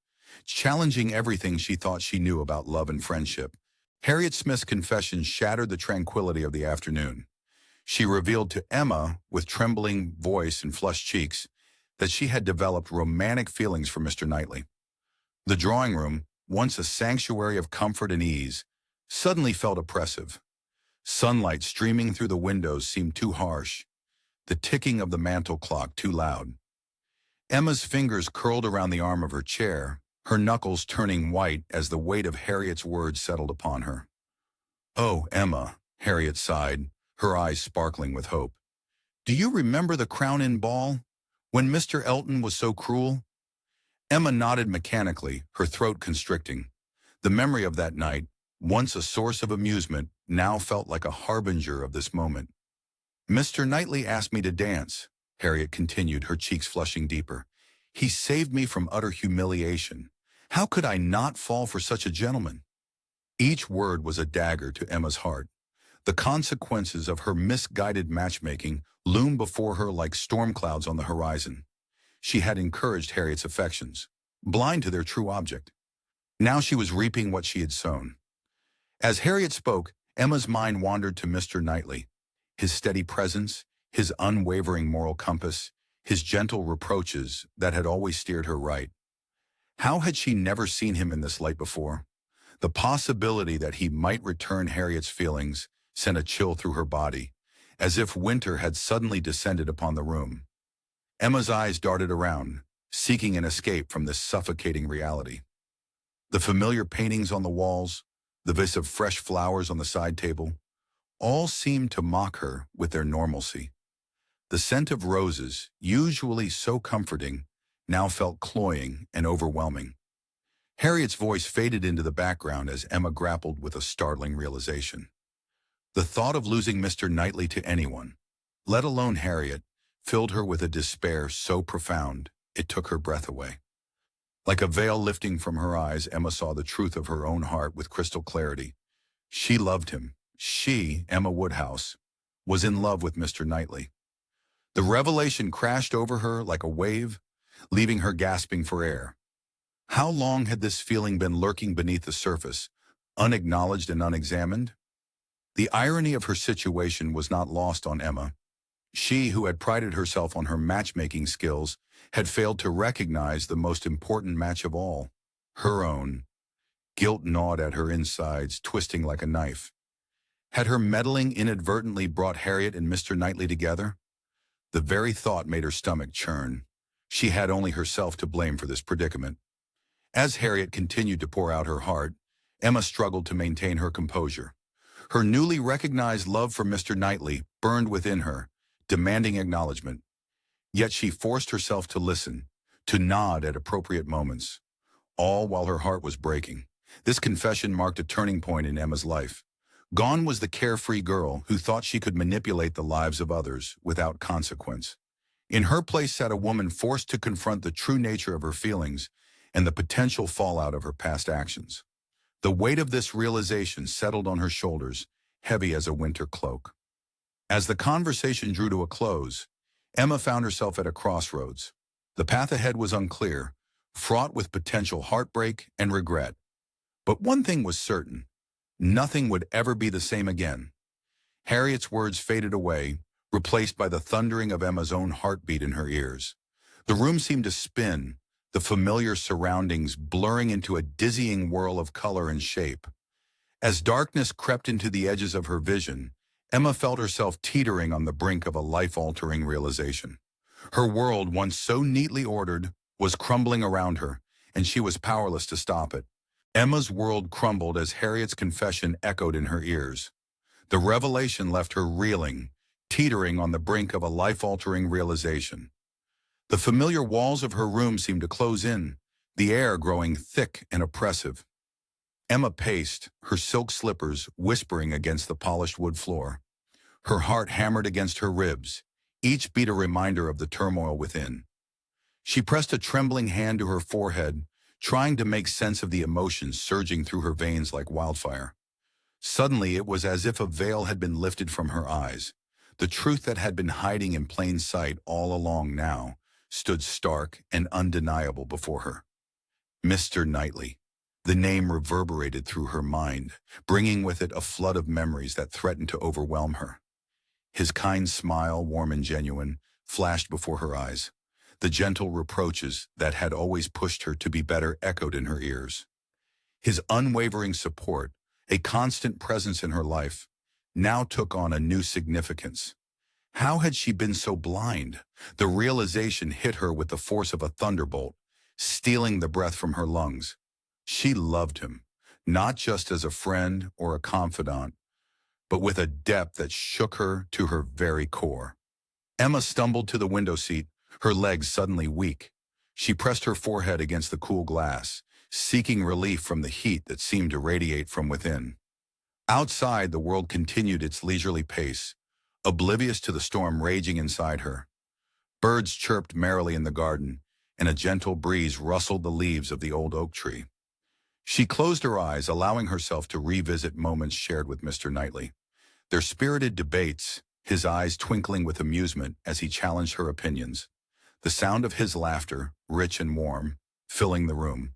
challenging everything she thought she knew about love and friendship. Harriet Smith's confession shattered the tranquility of the afternoon. She revealed to Emma, with trembling voice and flushed cheeks, that she had developed romantic feelings for Mr. Knightley. The drawing room, once a sanctuary of comfort and ease, suddenly felt oppressive. Sunlight streaming through the windows seemed too harsh, the ticking of the mantel clock too loud. Emma's fingers curled around the arm of her chair, her knuckles turning white as the weight of Harriet's words settled upon her. "Oh, Emma," Harriet sighed, her eyes sparkling with hope. "Do you remember the Crown Inn ball, when Mr. Elton was so cruel?" Emma nodded mechanically, her throat constricting. The memory of that night, once a source of amusement, now felt like a harbinger of this moment. "Mr. Knightley asked me to dance," Harriet continued, her cheeks flushing deeper. "He saved me from utter humiliation. How could I not fall for such a gentleman?" Each word was a dagger to Emma's heart. The consequences of her misguided matchmaking loomed before her like storm clouds on the horizon. She had encouraged Harriet's affections, blind to their true object. Now she was reaping what she had sown. As Harriet spoke, Emma's mind wandered to Mr. Knightley. His steady presence, his unwavering moral compass, his gentle reproaches that had always steered her right. How had she never seen him in this light before? The possibility that he might return Harriet's feelings sent a chill through her body, as if winter had suddenly descended upon the room. Emma's eyes darted around, seeking an escape from this suffocating reality. The familiar paintings on the walls, the vase of fresh flowers on the side table, all seemed to mock her with their normalcy. The scent of roses, usually so comforting, now felt cloying and overwhelming. Harriet's voice faded into the background as Emma grappled with a startling realization. The thought of losing Mr. Knightley to anyone, let alone Harriet, filled her with a despair so profound it took her breath away. Like a veil lifting from her eyes, Emma saw the truth of her own heart with crystal clarity. She loved him. She, Emma Woodhouse, was in love with Mr. Knightley. The revelation crashed over her like a wave, leaving her gasping for air. How long had this feeling been lurking beneath the surface, unacknowledged and unexamined? The irony of her situation was not lost on Emma. She, who had prided herself on her matchmaking skills, had failed to recognize the most important match of all, her own. Guilt gnawed at her insides, twisting like a knife. Had her meddling inadvertently brought Harriet and Mr. Knightley together? The very thought made her stomach churn. She had only herself to blame for this predicament. As Harriet continued to pour out her heart, Emma struggled to maintain her composure. Her newly recognized love for Mr. Knightley burned within her, demanding acknowledgement. Yet she forced herself to listen, to nod at appropriate moments, all while her heart was breaking. This confession marked a turning point in Emma's life. Gone was the carefree girl who thought she could manipulate the lives of others without consequence. In her place sat a woman forced to confront the true nature of her feelings and the potential fallout of her past actions. The weight of this realization settled on her shoulders, heavy as a winter cloak. As the conversation drew to a close, Emma found herself at a crossroads. The path ahead was unclear, fraught with potential heartbreak and regret. But one thing was certain: nothing would ever be the same again. Harriet's words faded away, replaced by the thundering of Emma's own heartbeat in her ears. The room seemed to spin, the familiar surroundings blurring into a dizzying whirl of color and shape. As darkness crept into the edges of her vision, Emma felt herself teetering on the brink of a life-altering realization. Her world, once so neatly ordered, was crumbling around her, and she was powerless to stop it. Emma's world crumbled as Harriet's confession echoed in her ears. The revelation left her reeling, teetering on the brink of a life-altering realization. The familiar walls of her room seemed to close in, the air growing thick and oppressive. Emma paced, her silk slippers whispering against the polished wood floor. Her heart hammered against her ribs, each beat a reminder of the turmoil within. She pressed a trembling hand to her forehead, trying to make sense of the emotions surging through her veins like wildfire. Suddenly, it was as if a veil had been lifted from her eyes. The truth that had been hiding in plain sight all along now stood stark and undeniable before her. Mr. Knightley. The name reverberated through her mind, bringing with it a flood of memories that threatened to overwhelm her. His kind smile, warm and genuine, flashed before her eyes. The gentle reproaches that had always pushed her to be better echoed in her ears. His unwavering support, a constant presence in her life, now took on a new significance. How had she been so blind? The realization hit her with the force of a thunderbolt, stealing the breath from her lungs. She loved him, not just as a friend or a confidant, but with a depth that shook her to her very core. Emma stumbled to the window seat, her legs suddenly weak. She pressed her forehead against the cool glass, seeking relief from the heat that seemed to radiate from within. Outside, the world continued its leisurely pace, oblivious to the storm raging inside her. Birds chirped merrily in the garden, and a gentle breeze rustled the leaves of the old oak tree. She closed her eyes, allowing herself to revisit moments shared with Mr. Knightley. Their spirited debates, his eyes twinkling with amusement as he challenged her opinions. The sound of his laughter, rich and warm, filling the room.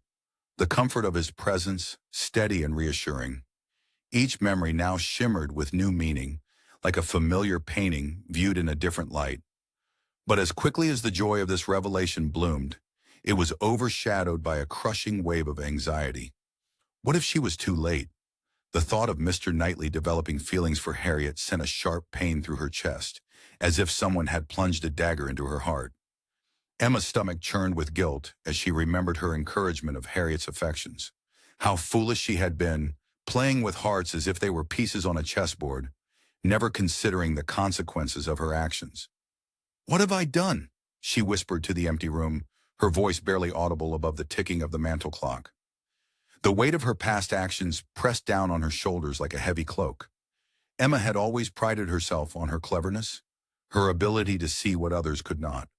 The comfort of his presence, steady and reassuring. Each memory now shimmered with new meaning, like a familiar painting viewed in a different light. But as quickly as the joy of this revelation bloomed, it was overshadowed by a crushing wave of anxiety. What if she was too late? The thought of Mr. Knightley developing feelings for Harriet sent a sharp pain through her chest, as if someone had plunged a dagger into her heart. Emma's stomach churned with guilt as she remembered her encouragement of Harriet's affections. How foolish she had been, playing with hearts as if they were pieces on a chessboard, never considering the consequences of her actions. "What have I done?" she whispered to the empty room, her voice barely audible above the ticking of the mantel clock. The weight of her past actions pressed down on her shoulders like a heavy cloak. Emma had always prided herself on her cleverness, her ability to see what others could not.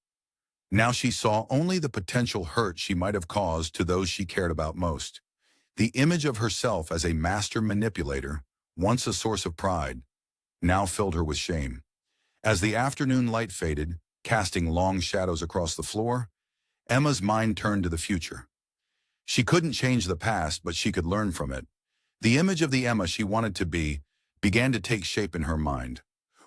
Now she saw only the potential hurt she might have caused to those she cared about most. The image of herself as a master manipulator, once a source of pride, now filled her with shame. As the afternoon light faded, casting long shadows across the floor, Emma's mind turned to the future. She couldn't change the past, but she could learn from it. The image of the Emma she wanted to be began to take shape in her mind.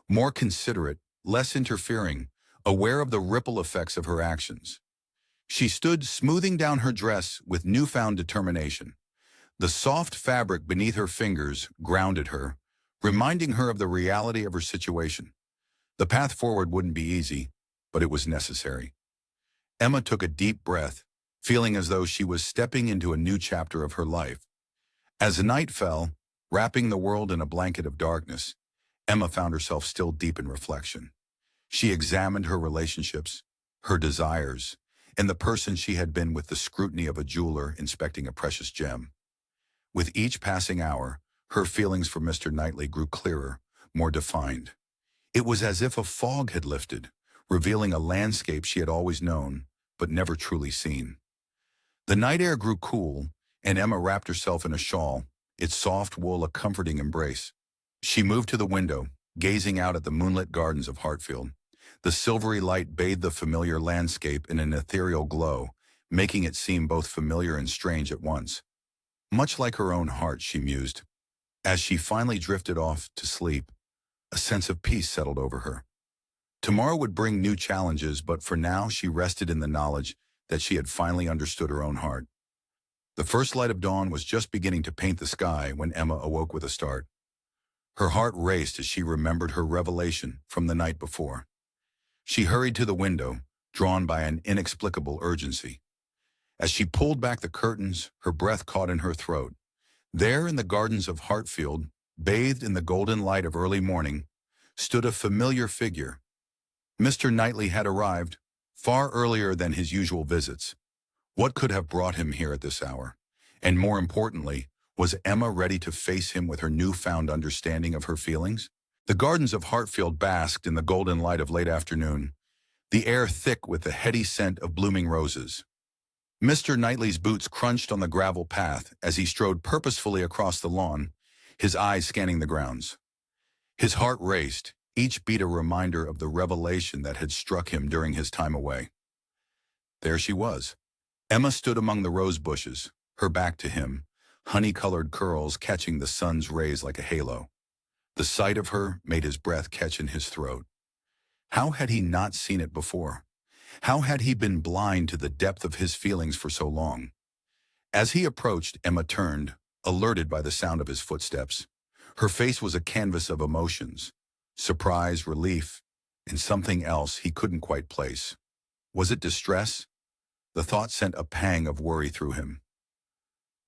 More considerate, less interfering, aware of the ripple effects of her actions. She stood smoothing down her dress with newfound determination. The soft fabric beneath her fingers grounded her, reminding her of the reality of her situation. The path forward wouldn't be easy, but it was necessary. Emma took a deep breath, feeling as though she was stepping into a new chapter of her life. As the night fell, wrapping the world in a blanket of darkness, Emma found herself still deep in reflection. She examined her relationships, her desires, and the person she had been with the scrutiny of a jeweler inspecting a precious gem. With each passing hour, her feelings for Mr. Knightley grew clearer, more defined. It was as if a fog had lifted, revealing a landscape she had always known, but never truly seen. The night air grew cool, and Emma wrapped herself in a shawl, its soft wool a comforting embrace. She moved to the window, gazing out at the moonlit gardens of Hartfield. The silvery light bathed the familiar landscape in an ethereal glow, making it seem both familiar and strange at once. Much like her own heart, she mused. As she finally drifted off to sleep, a sense of peace settled over her. Tomorrow would bring new challenges, but for now she rested in the knowledge that she had finally understood her own heart. The first light of dawn was just beginning to paint the sky when Emma awoke with a start. Her heart raced as she remembered her revelation from the night before. She hurried to the window, drawn by an inexplicable urgency. As she pulled back the curtains, her breath caught in her throat. There in the gardens of Hartfield, bathed in the golden light of early morning, stood a familiar figure. Mr. Knightley had arrived, far earlier than his usual visits. What could have brought him here at this hour? And more importantly, was Emma ready to face him with her newfound understanding of her feelings? The gardens of Hartfield basked in the golden light of late afternoon, the air thick with the heady scent of blooming roses. Mr. Knightley's boots crunched on the gravel path as he strode purposefully across the lawn, his eyes scanning the grounds. His heart raced, each beat a reminder of the revelation that had struck him during his time away. There she was. Emma stood among the rose bushes, her back to him, honey-colored curls catching the sun's rays like a halo. The sight of her made his breath catch in his throat. How had he not seen it before? How had he been blind to the depth of his feelings for so long? As he approached, Emma turned, alerted by the sound of his footsteps. Her face was a canvas of emotions, surprise, relief, and something else he couldn't quite place. Was it distress? The thought sent a pang of worry through him.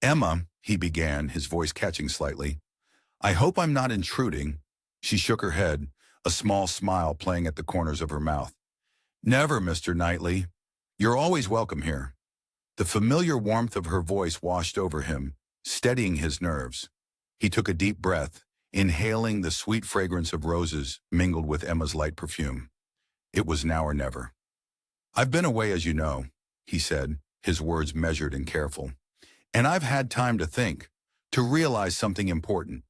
"Emma," he began, his voice catching slightly. "I hope I'm not intruding." She shook her head, a small smile playing at the corners of her mouth. "Never, Mr. Knightley. You're always welcome here." The familiar warmth of her voice washed over him, steadying his nerves. He took a deep breath, inhaling the sweet fragrance of roses mingled with Emma's light perfume. It was now or never. "I've been away, as you know," he said, his words measured and careful. "And I've had time to think, to realize something important."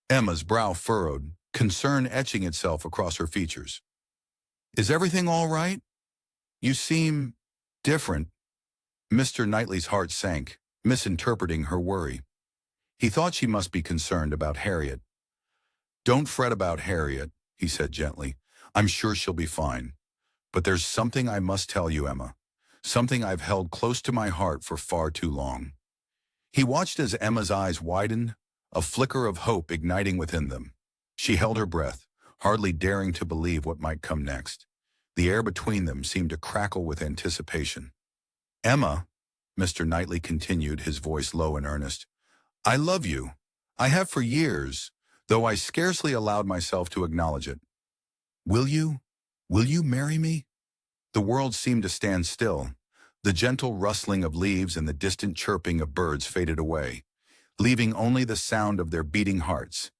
Emma's brow furrowed, concern etching itself across her features. "Is everything all right? You seem different." Mr. Knightley's heart sank, misinterpreting her worry. He thought she must be concerned about Harriet. "Don't fret about Harriet," he said gently. "I'm sure she'll be fine. But there's something I must tell you, Emma. Something I've held close to my heart for far too long." He watched as Emma's eyes widened, a flicker of hope igniting within them. She held her breath, hardly daring to believe what might come next. The air between them seemed to crackle with anticipation. "Emma," Mr. Knightley continued, his voice low and earnest, "I love you. I have for years, though I scarcely allowed myself to acknowledge it. Will you? Will you marry me?" The world seemed to stand still. The gentle rustling of leaves and the distant chirping of birds faded away, leaving only the sound of their beating hearts.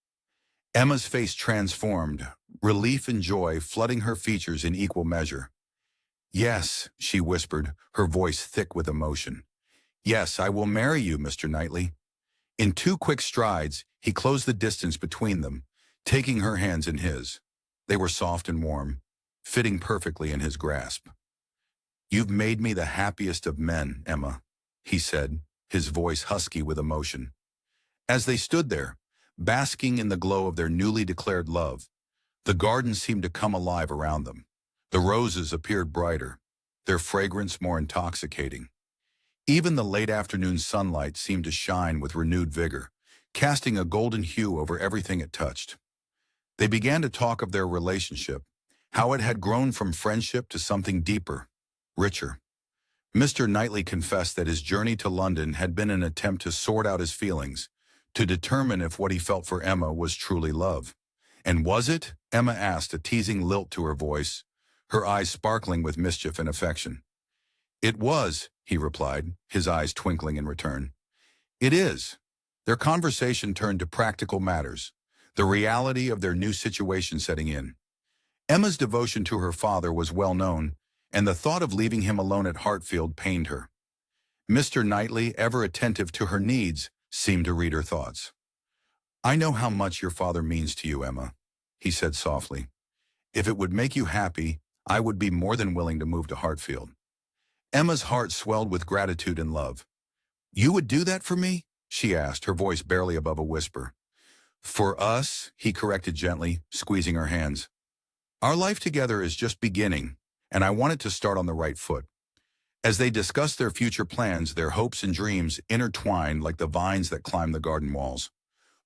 Emma's face transformed, relief and joy flooding her features in equal measure. "Yes," she whispered, her voice thick with emotion. "Yes, I will marry you, Mr. Knightley." In 2 quick strides, he closed the distance between them, taking her hands in his. They were soft and warm, fitting perfectly in his grasp. "You've made me the happiest of men, Emma," he said, his voice husky with emotion. As they stood there, basking in the glow of their newly declared love, the garden seemed to come alive around them. The roses appeared brighter, their fragrance more intoxicating. Even the late afternoon sunlight seemed to shine with renewed vigor, casting a golden hue over everything it touched. They began to talk of their relationship, how it had grown from friendship to something deeper, richer. Mr. Knightley confessed that his journey to London had been an attempt to sort out his feelings, to determine if what he felt for Emma was truly love. "And was it?" Emma asked, a teasing lilt to her voice, her eyes sparkling with mischief and affection. "It was," he replied, his eyes twinkling in return. "It is." Their conversation turned to practical matters, the reality of their new situation setting in. Emma's devotion to her father was well known, and the thought of leaving him alone at Hartfield pained her. Mr. Knightley, ever attentive to her needs, seemed to read her thoughts. "I know how much your father means to you, Emma," he said softly. "If it would make you happy, I would be more than willing to move to Hartfield." Emma's heart swelled with gratitude and love. "You would do that for me?" she asked, her voice barely above a whisper. "For us," he corrected gently, squeezing her hands. "Our life together is just beginning, and I want it to start on the right foot." As they discussed their future plans, their hopes and dreams intertwined like the vines that climb the garden walls.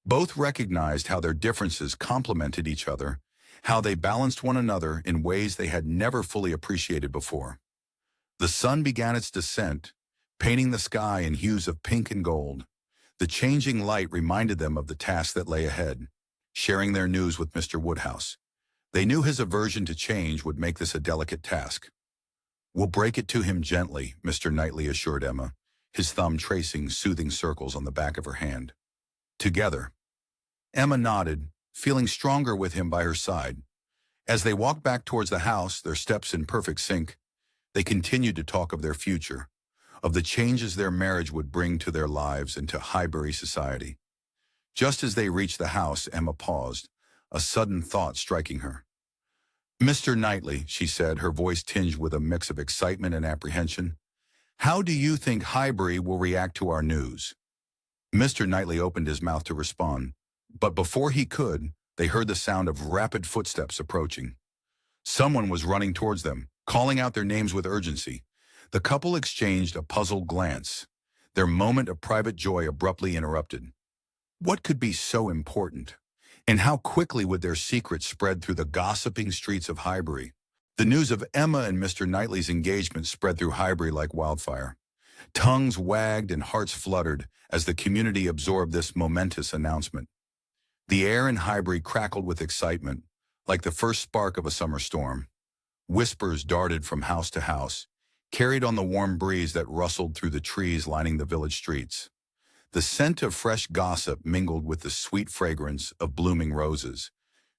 Both recognized how their differences complemented each other, how they balanced one another in ways they had never fully appreciated before. The sun began its descent, painting the sky in hues of pink and gold. The changing light reminded them of the task that lay ahead, sharing their news with Mr. Woodhouse. They knew his aversion to change would make this a delicate task. "We'll break it to him gently," Mr. Knightley assured Emma, his thumb tracing soothing circles on the back of her hand. "Together." Emma nodded, feeling stronger with him by her side. As they walked back towards the house, their steps in perfect sync, they continued to talk of their future, of the changes their marriage would bring to their lives and to Highbury society. Just as they reached the house, Emma paused, a sudden thought striking her. "Mr. Knightley," she said, her voice tinged with a mix of excitement and apprehension, "how do you think Highbury will react to our news?" Mr. Knightley opened his mouth to respond, but before he could, they heard the sound of rapid footsteps approaching. Someone was running towards them, calling out their names with urgency. The couple exchanged a puzzled glance, their moment of private joy abruptly interrupted. What could be so important? And how quickly would their secret spread through the gossiping streets of Highbury? The news of Emma and Mr. Knightley's engagement spread through Highbury like wildfire. Tongues wagged and hearts fluttered as the community absorbed this momentous announcement. The air in Highbury crackled with excitement, like the first spark of a summer storm. Whispers darted from house to house, carried on the warm breeze that rustled through the trees lining the village streets. The scent of fresh gossip mingled with the sweet fragrance of blooming roses,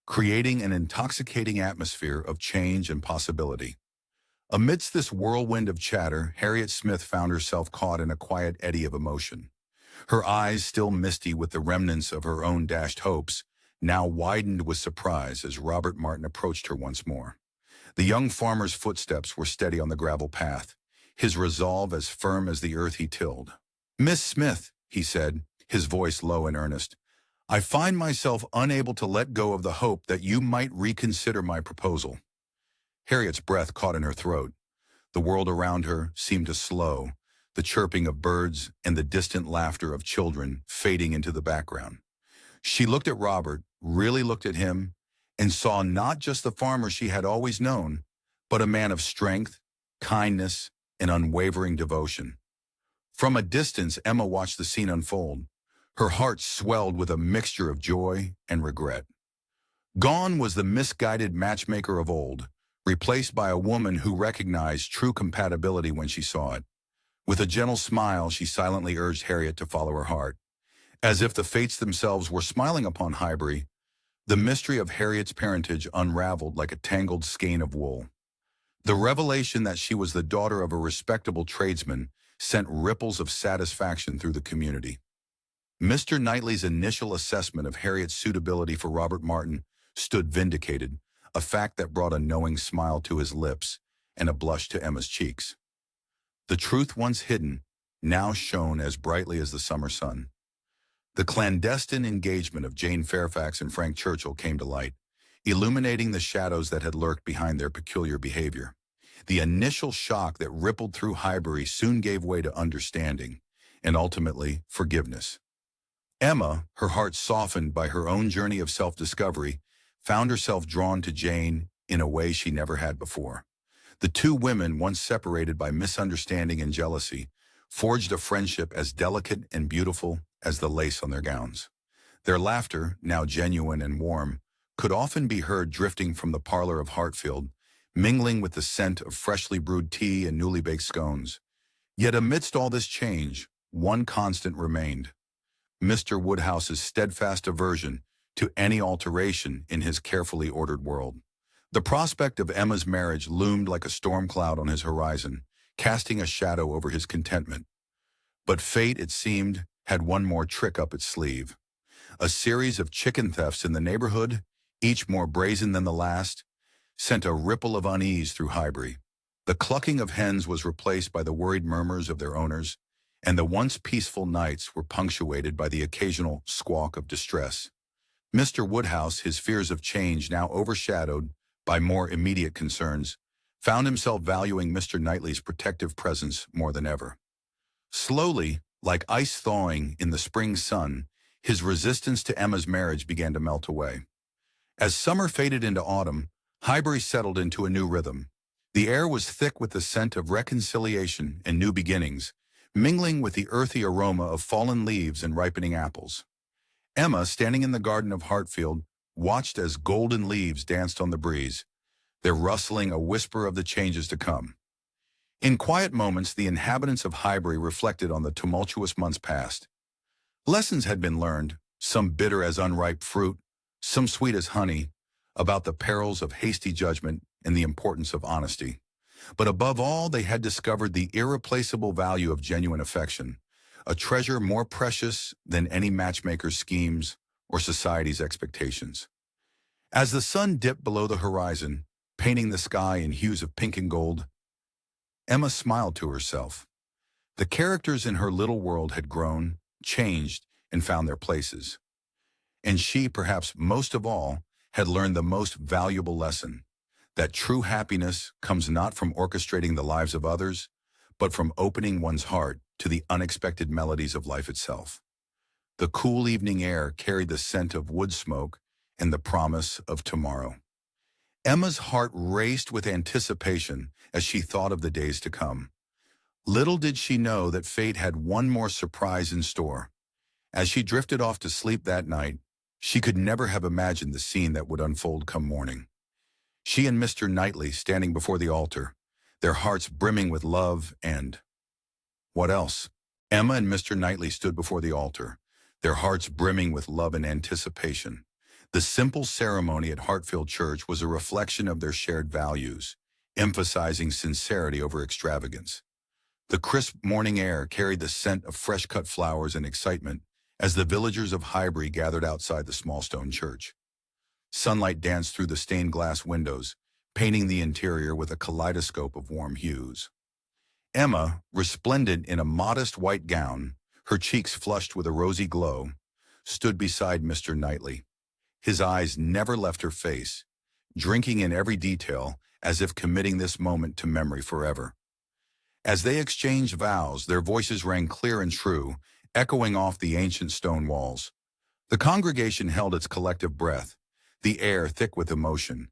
creating an intoxicating atmosphere of change and possibility. Amidst this whirlwind of chatter, Harriet Smith found herself caught in a quiet eddy of emotion. Her eyes, still misty with the remnants of her own dashed hopes, now widened with surprise as Robert Martin approached her once more. The young farmer's footsteps were steady on the gravel path, his resolve as firm as the earth he tilled. "Miss Smith," he said, his voice low and earnest, "I find myself unable to let go of the hope that you might reconsider my proposal." Harriet's breath caught in her throat. The world around her seemed to slow, the chirping of birds and the distant laughter of children fading into the background. She looked at Robert, really looked at him, and saw not just the farmer she had always known, but a man of strength, kindness, and unwavering devotion. From a distance, Emma watched the scene unfold. Her heart swelled with a mixture of joy and regret. Gone was the misguided matchmaker of old, replaced by a woman who recognized true compatibility when she saw it. With a gentle smile, she silently urged Harriet to follow her heart. As if the fates themselves were smiling upon Highbury, the mystery of Harriet's parentage unraveled like a tangled skein of wool. The revelation that she was the daughter of a respectable tradesman sent ripples of satisfaction through the community. Mr. Knightley's initial assessment of Harriet's suitability for Robert Martin stood vindicated, a fact that brought a knowing smile to his lips and a blush to Emma's cheeks. The truth once hidden now shone as brightly as the summer sun. The clandestine engagement of Jane Fairfax and Frank Churchill came to light, illuminating the shadows that had lurked behind their peculiar behavior. The initial shock that rippled through Highbury soon gave way to understanding, and ultimately forgiveness. Emma, her heart softened by her own journey of self-discovery, found herself drawn to Jane in a way she never had before. The two women, once separated by misunderstanding and jealousy, forged a friendship as delicate and beautiful as the lace on their gowns. Their laughter, now genuine and warm, could often be heard drifting from the parlor of Hartfield, mingling with the scent of freshly brewed tea and newly baked scones. Yet amidst all this change, one constant remained: Mr. Woodhouse's steadfast aversion to any alteration in his carefully ordered world. The prospect of Emma's marriage loomed like a storm cloud on his horizon, casting a shadow over his contentment. But fate, it seemed, had one more trick up its sleeve. A series of chicken thefts in the neighborhood, each more brazen than the last, sent a ripple of unease through Highbury. The clucking of hens was replaced by the worried murmurs of their owners, and the once peaceful nights were punctuated by the occasional squawk of distress. Mr. Woodhouse, his fears of change now overshadowed by more immediate concerns, found himself valuing Mr. Knightley's protective presence more than ever. Slowly, like ice thawing in the spring sun, his resistance to Emma's marriage began to melt away. As summer faded into autumn, Highbury settled into a new rhythm. The air was thick with the scent of reconciliation and new beginnings, mingling with the earthy aroma of fallen leaves and ripening apples. Emma, standing in the garden of Hartfield, watched as golden leaves danced on the breeze, their rustling a whisper of the changes to come. In quiet moments, the inhabitants of Highbury reflected on the tumultuous months past. Lessons had been learned, some bitter as unripe fruit, some sweet as honey, about the perils of hasty judgment and the importance of honesty. But above all, they had discovered the irreplaceable value of genuine affection, a treasure more precious than any matchmaker's schemes or society's expectations. As the sun dipped below the horizon, painting the sky in hues of pink and gold, Emma smiled to herself. The characters in her little world had grown, changed, and found their places. And she, perhaps most of all, had learned the most valuable lesson, that true happiness comes not from orchestrating the lives of others, but from opening one's heart to the unexpected melodies of life itself. The cool evening air carried the scent of wood smoke and the promise of tomorrow. Emma's heart raced with anticipation as she thought of the days to come. Little did she know that fate had one more surprise in store. As she drifted off to sleep that night, she could never have imagined the scene that would unfold come morning. She and Mr. Knightley standing before the altar, their hearts brimming with love and... what else? Emma and Mr. Knightley stood before the altar, their hearts brimming with love and anticipation. The simple ceremony at Hartfield Church was a reflection of their shared values, emphasizing sincerity over extravagance. The crisp morning air carried the scent of fresh-cut flowers and excitement as the villagers of Highbury gathered outside the small stone church. Sunlight danced through the stained glass windows, painting the interior with a kaleidoscope of warm hues. Emma, resplendent in a modest white gown, her cheeks flushed with a rosy glow, stood beside Mr. Knightley. His eyes never left her face, drinking in every detail as if committing this moment to memory forever. As they exchanged vows, their voices rang clear and true, echoing off the ancient stone walls. The congregation held its collective breath, the air thick with emotion.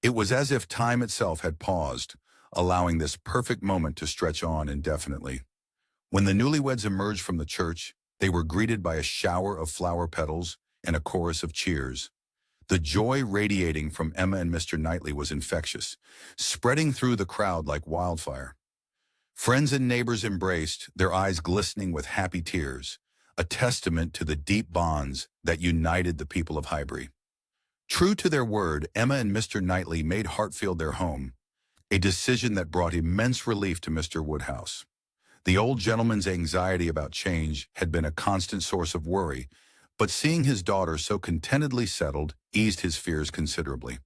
It was as if time itself had paused, allowing this perfect moment to stretch on indefinitely. When the newlyweds emerged from the church, they were greeted by a shower of flower petals and a chorus of cheers. The joy radiating from Emma and Mr. Knightley was infectious, spreading through the crowd like wildfire. Friends and neighbors embraced, their eyes glistening with happy tears, a testament to the deep bonds that united the people of Highbury. True to their word, Emma and Mr. Knightley made Hartfield their home, a decision that brought immense relief to Mr. Woodhouse. The old gentleman's anxiety about change had been a constant source of worry, but seeing his daughter so contentedly settled eased his fears considerably.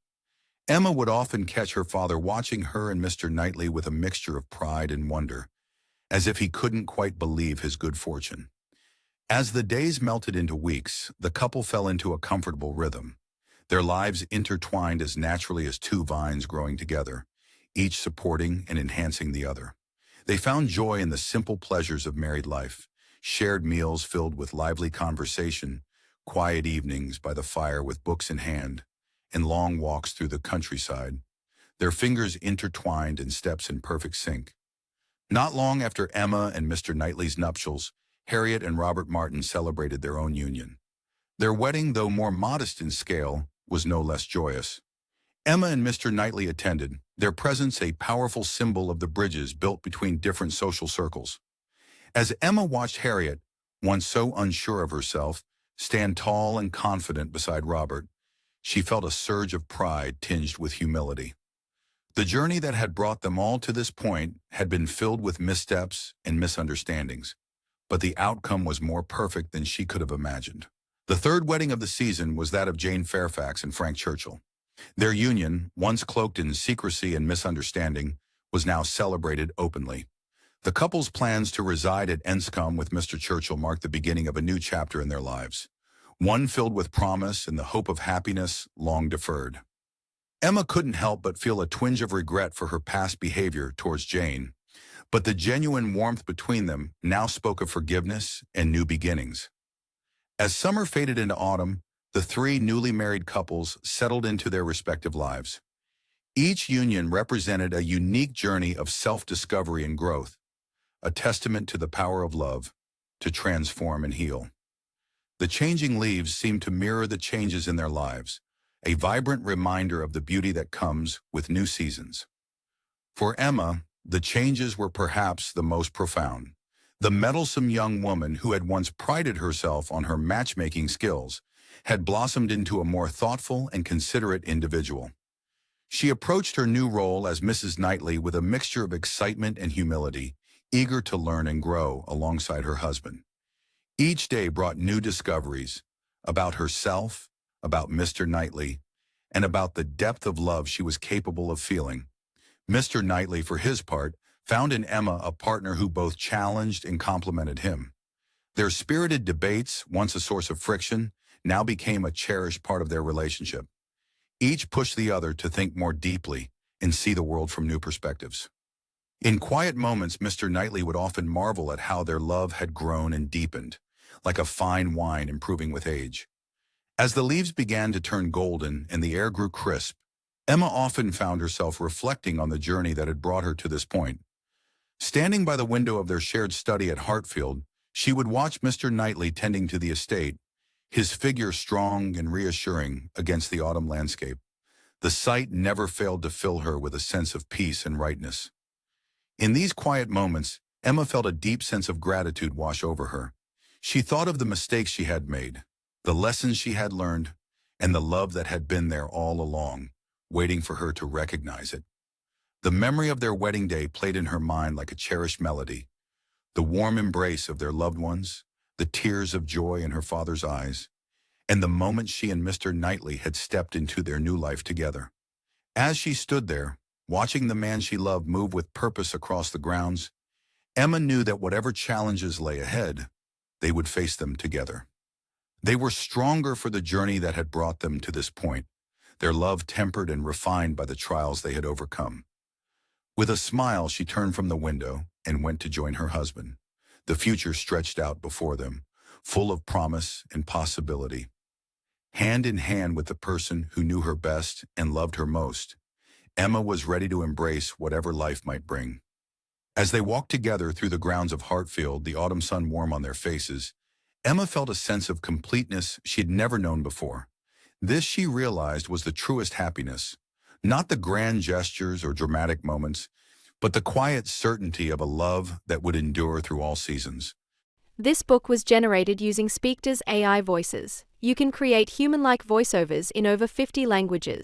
Emma would often catch her father watching her and Mr. Knightley with a mixture of pride and wonder, as if he couldn't quite believe his good fortune. As the days melted into weeks, the couple fell into a comfortable rhythm. Their lives intertwined as naturally as two vines growing together, each supporting and enhancing the other. They found joy in the simple pleasures of married life, shared meals filled with lively conversation, quiet evenings by the fire with books in hand, and long walks through the countryside, their fingers intertwined and steps in perfect sync. Not long after Emma and Mr. Knightley's nuptials, Harriet and Robert Martin celebrated their own union. Their wedding, though more modest in scale, was no less joyous. Emma and Mr. Knightley attended, their presence a powerful symbol of the bridges built between different social circles. As Emma watched Harriet, once so unsure of herself, stand tall and confident beside Robert, she felt a surge of pride tinged with humility. The journey that had brought them all to this point had been filled with missteps and misunderstandings, but the outcome was more perfect than she could have imagined. The third wedding of the season was that of Jane Fairfax and Frank Churchill. Their union, once cloaked in secrecy and misunderstanding, was now celebrated openly. The couple's plans to reside at Enscombe with Mr. Churchill marked the beginning of a new chapter in their lives, one filled with promise and the hope of happiness long deferred. Emma couldn't help but feel a twinge of regret for her past behavior towards Jane, but the genuine warmth between them now spoke of forgiveness and new beginnings. As summer faded into autumn, the three newly married couples settled into their respective lives. Each union represented a unique journey of self-discovery and growth, a testament to the power of love to transform and heal. The changing leaves seemed to mirror the changes in their lives, a vibrant reminder of the beauty that comes with new seasons. For Emma, the changes were perhaps the most profound. The meddlesome young woman who had once prided herself on her matchmaking skills had blossomed into a more thoughtful and considerate individual. She approached her new role as Mrs. Knightley with a mixture of excitement and humility, eager to learn and grow alongside her husband. Each day brought new discoveries about herself, about Mr. Knightley, and about the depth of love she was capable of feeling. Mr. Knightley, for his part, found in Emma a partner who both challenged and complimented him. Their spirited debates, once a source of friction, now became a cherished part of their relationship. Each pushed the other to think more deeply and see the world from new perspectives. In quiet moments, Mr. Knightley would often marvel at how their love had grown and deepened, like a fine wine improving with age. As the leaves began to turn golden and the air grew crisp, Emma often found herself reflecting on the journey that had brought her to this point. Standing by the window of their shared study at Hartfield, she would watch Mr. Knightley tending to the estate, his figure strong and reassuring against the autumn landscape. The sight never failed to fill her with a sense of peace and rightness. In these quiet moments, Emma felt a deep sense of gratitude wash over her. She thought of the mistakes she had made, the lessons she had learned, and the love that had been there all along, waiting for her to recognize it. The memory of their wedding day played in her mind like a cherished melody. The warm embrace of their loved ones, the tears of joy in her father's eyes, and the moment she and Mr. Knightley had stepped into their new life together. As she stood there, watching the man she loved move with purpose across the grounds, Emma knew that whatever challenges lay ahead, they would face them together. They were stronger for the journey that had brought them to this point, their love tempered and refined by the trials they had overcome. With a smile, she turned from the window and went to join her husband. The future stretched out before them, full of promise and possibility. Hand in hand with the person who knew her best and loved her most, Emma was ready to embrace whatever life might bring. As they walked together through the grounds of Hartfield, the autumn sun warm on their faces, Emma felt a sense of completeness she had never known before. This, she realized, was the truest happiness, not the grand gestures or dramatic moments, but the quiet certainty of a love that would endure through all seasons. This book was generated using Speakter's AI voices. You can create human-like voiceovers in over 50 languages.